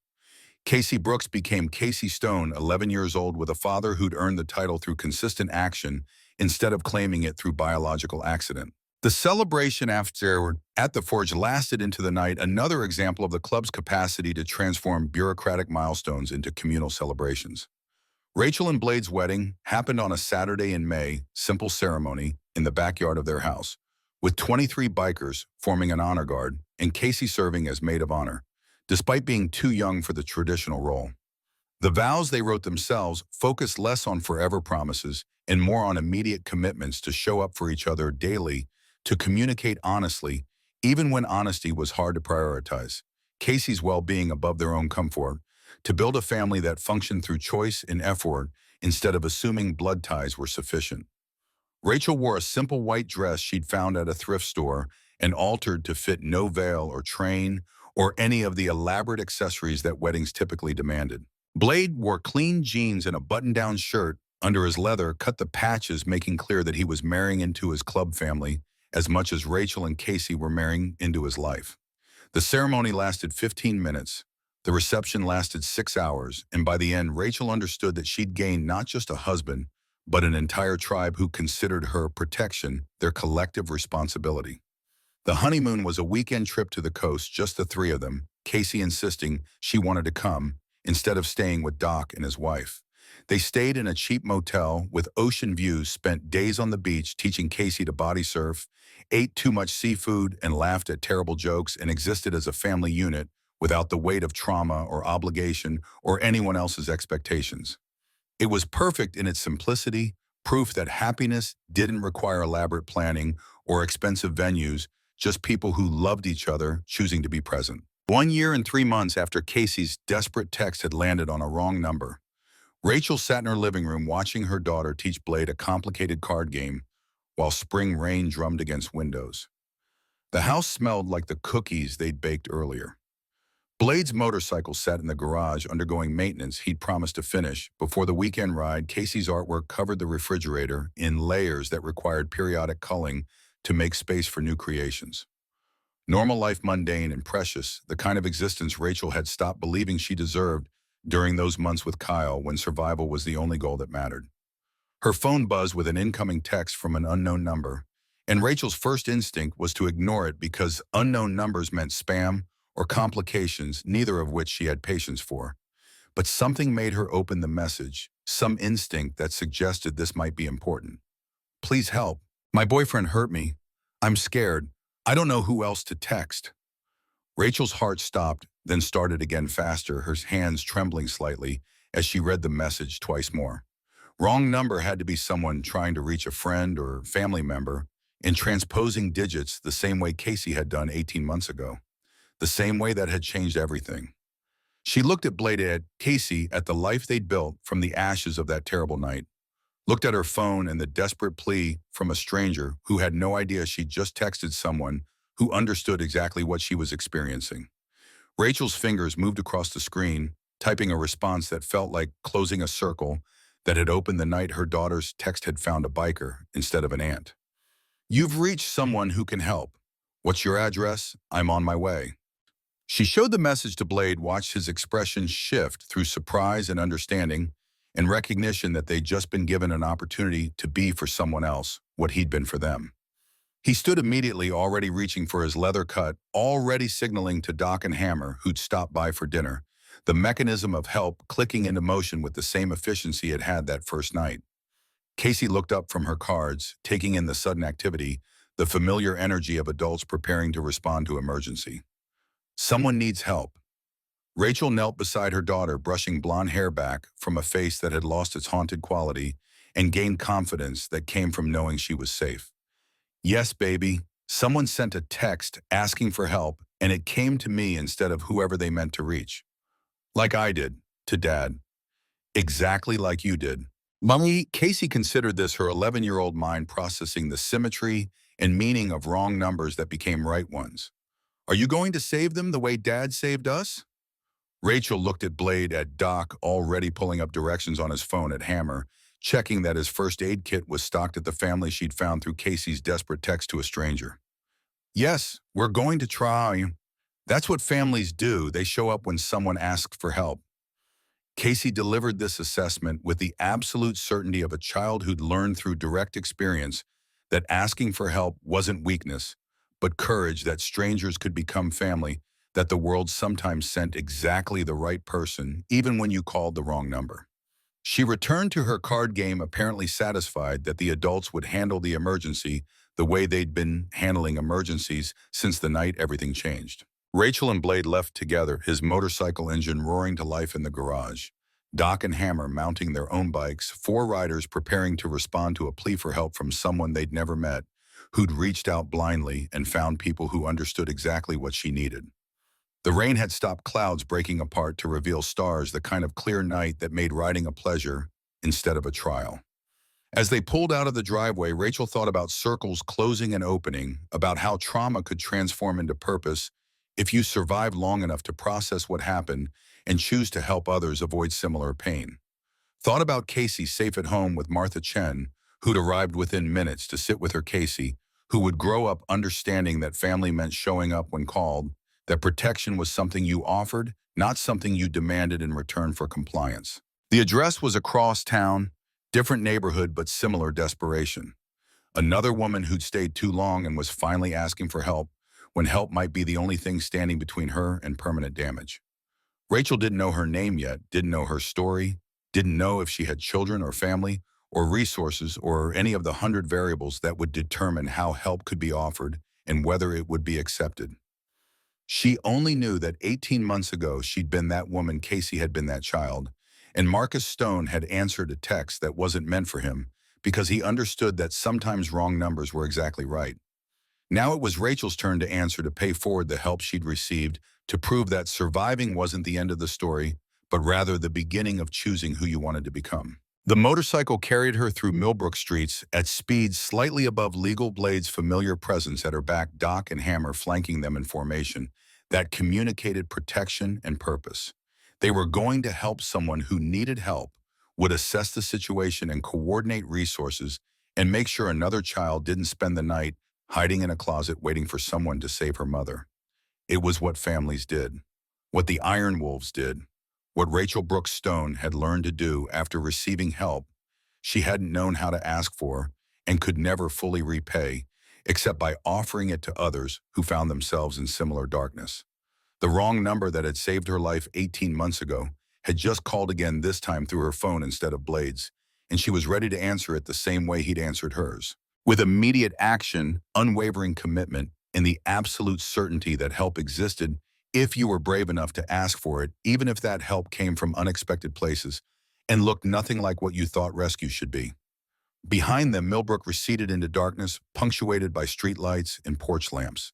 Casey Brooks became Casey Stone, 11 years old, with a father who'd earned the title through consistent action instead of claiming it through biological accident. The celebration afterward at the Forge lasted into the night, another example of the club's capacity to transform bureaucratic milestones into communal celebrations. Rachel and Blade's wedding happened on a Saturday in May, simple ceremony in the backyard of their house, with 23 bikers forming an honor guard and Casey serving as maid of honor, despite being too young for the traditional role. The vows they wrote themselves focused less on forever promises and more on immediate commitments to show up for each other daily, to communicate honestly, even when honesty was hard to prioritize, Casey's well-being above their own comfort, to build a family that functioned through choice and effort instead of assuming blood ties were sufficient. Rachel wore a simple white dress she'd found at a thrift store and altered to fit no veil or train or any of the elaborate accessories that weddings typically demanded. Blade wore clean jeans and a button-down shirt under his leather, cut the patches, making clear that he was marrying into his club family as much as Rachel and Casey were marrying into his life. The ceremony lasted 15 minutes. The reception lasted 6 hours, and by the end, Rachel understood that she'd gained not just a husband, but an entire tribe who considered her protection their collective responsibility. The honeymoon was a weekend trip to the coast, just the three of them, Casey insisting she wanted to come, instead of staying with Doc and his wife. They stayed in a cheap motel with ocean views, spent days on the beach teaching Casey to body surf, ate too much seafood and laughed at terrible jokes, and existed as a family unit without the weight of trauma or obligation or anyone else's expectations. It was perfect in its simplicity, proof that happiness didn't require elaborate planning or expensive venues, just people who loved each other choosing to be present. 1 year and 3 months after Casey's desperate text had landed on a wrong number, Rachel sat in her living room watching her daughter teach Blade a complicated card game while spring rain drummed against windows. The house smelled like the cookies they'd baked earlier. Blade's motorcycle sat in the garage undergoing maintenance he'd promised to finish. Before the weekend ride, Casey's artwork covered the refrigerator in layers that required periodic culling to make space for new creations. Normal life mundane and precious, the kind of existence Rachel had stopped believing she deserved during those months with Kyle when survival was the only goal that mattered. Her phone buzzed with an incoming text from an unknown number, and Rachel's first instinct was to ignore it because unknown numbers meant spam or complications, neither of which she had patience for. But something made her open the message, some instinct that suggested this might be important. Please help. My boyfriend hurt me. I'm scared. I don't know who else to text. Rachel's heart stopped, then started again faster, her hands trembling slightly as she read the message twice more. Wrong number had to be someone trying to reach a friend or family member and transposing digits the same way Casey had done 18 months ago, the same way that had changed everything. She looked at Blade, at Casey, at the life they'd built from the ashes of that terrible night, looked at her phone and the desperate plea from a stranger who had no idea she'd just texted someone who understood exactly what she was experiencing. Rachel's fingers moved across the screen, typing a response that felt like closing a circle that had opened the night her daughter's text had found a biker instead of an ant. You've reached someone who can help. What's your address? I'm on my way. She showed the message to Blade, watched his expression shift through surprise and understanding and recognition that they'd just been given an opportunity to be for someone else what he'd been for them. He stood immediately, already reaching for his leather cut, already signaling to Doc and Hammer, who'd stopped by for dinner, the mechanism of help clicking into motion with the same efficiency it had that first night. Casey looked up from her cards, taking in the sudden activity, the familiar energy of adults preparing to respond to emergency. Someone needs help. Rachel knelt beside her daughter, brushing blonde hair back from a face that had lost its haunted quality and gained confidence that came from knowing she was safe. Yes, baby. Someone sent a text asking for help, and it came to me instead of whoever they meant to reach. Like I did, to Dad. Exactly like you did. Mommy, Casey considered this her 11-year-old mind processing the symmetry and meaning of wrong numbers that became right ones. Are you going to save them the way Dad saved us? Rachel looked at Blade, at Doc, already pulling up directions on his phone, at Hammer, checking that his first aid kit was stocked at the family she'd found through Casey's desperate text to a stranger. Yes, we're going to try. That's what families do. They show up when someone asks for help. Casey delivered this assessment with the absolute certainty of a child who'd learned through direct experience that asking for help wasn't weakness, but courage, that strangers could become family, that the world sometimes sent exactly the right person, even when you called the wrong number. She returned to her card game apparently satisfied that the adults would handle the emergency the way they'd been handling emergencies since the night everything changed. Rachel and Blade left together, his motorcycle engine roaring to life in the garage. Doc and Hammer mounting their own bikes, 4 riders preparing to respond to a plea for help from someone they'd never met, who'd reached out blindly and found people who understood exactly what she needed. The rain had stopped, clouds breaking apart to reveal stars, the kind of clear night that made riding a pleasure instead of a trial. As they pulled out of the driveway, Rachel thought about circles closing and opening, about how trauma could transform into purpose if you survived long enough to process what happened and choose to help others avoid similar pain. Thought about Casey safe at home with Martha Chen, who'd arrived within minutes to sit with her Casey, who would grow up understanding that family meant showing up when called, that protection was something you offered, not something you demanded in return for compliance. The address was across town, different neighborhood but similar desperation. Another woman who'd stayed too long and was finally asking for help when help might be the only thing standing between her and permanent damage. Rachel didn't know her name yet, didn't know her story, didn't know if she had children or family or resources or any of the 100 variables that would determine how help could be offered and whether it would be accepted. She only knew that 18 months ago she'd been that woman, Casey had been that child, and Marcus Stone had answered a text that wasn't meant for him because he understood that sometimes wrong numbers were exactly right. Now it was Rachel's turn to answer, to pay forward the help she'd received, to prove that surviving wasn't the end of the story, but rather the beginning of choosing who you wanted to become. The motorcycle carried her through Millbrook streets at speeds slightly above Legal Blade's familiar presence at her back, Doc and Hammer flanking them in formation that communicated protection and purpose. They were going to help someone who needed help, would assess the situation and coordinate resources, and make sure another child didn't spend the night hiding in a closet waiting for someone to save her mother. It was what families did, what the Iron Wolves did, what Rachel Brooks Stone had learned to do after receiving help she hadn't known how to ask for and could never fully repay, except by offering it to others who found themselves in similar darkness. The wrong number that had saved her life 18 months ago had just called again, this time through her phone instead of Blade's, and she was ready to answer it the same way he'd answered hers. With immediate action, unwavering commitment, and the absolute certainty that help existed if you were brave enough to ask for it, even if that help came from unexpected places and looked nothing like what you thought rescue should be. Behind them, Millbrook receded into darkness, punctuated by streetlights and porch lamps.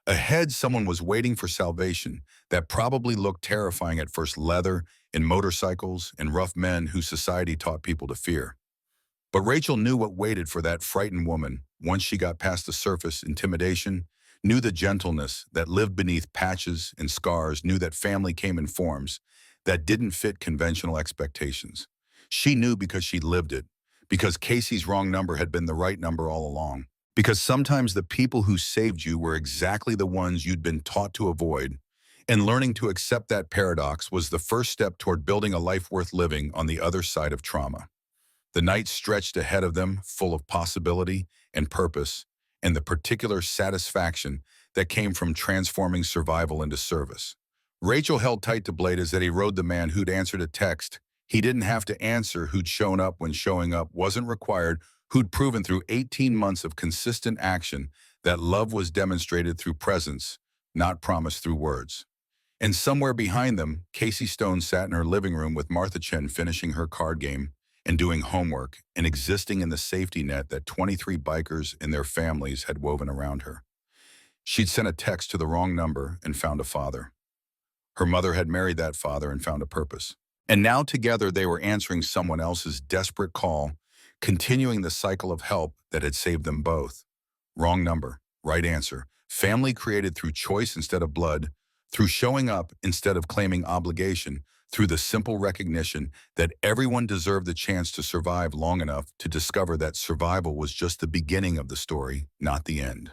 Ahead, someone was waiting for salvation that probably looked terrifying at first: leather and motorcycles and rough men who society taught people to fear. But Rachel knew what waited for that frightened woman once she got past the surface intimidation, knew the gentleness that lived beneath patches and scars, knew that family came in forms that didn't fit conventional expectations. She knew because she lived it, because Casey's wrong number had been the right number all along, because sometimes the people who saved you were exactly the ones you'd been taught to avoid, and learning to accept that paradox was the first step toward building a life worth living on the other side of trauma. The night stretched ahead of them, full of possibility and purpose, and the particular satisfaction that came from transforming survival into service. Rachel held tight to Blade as he rode the man who'd answered a text he didn't have to answer, who'd shown up when showing up wasn't required, who'd proven through 18 months of consistent action that love was demonstrated through presence, not promised through words. And somewhere behind them, Casey Stone sat in her living room with Martha Chen finishing her card game and doing homework and existing in the safety net that 23 bikers and their families had woven around her. She'd sent a text to the wrong number and found a father. Her mother had married that father and found a purpose. And now together they were answering someone else's desperate call, continuing the cycle of help that had saved them both. Wrong number, right answer. Family created through choice instead of blood, through showing up instead of claiming obligation, through the simple recognition that everyone deserved the chance to survive long enough to discover that survival was just the beginning of the story, not the end.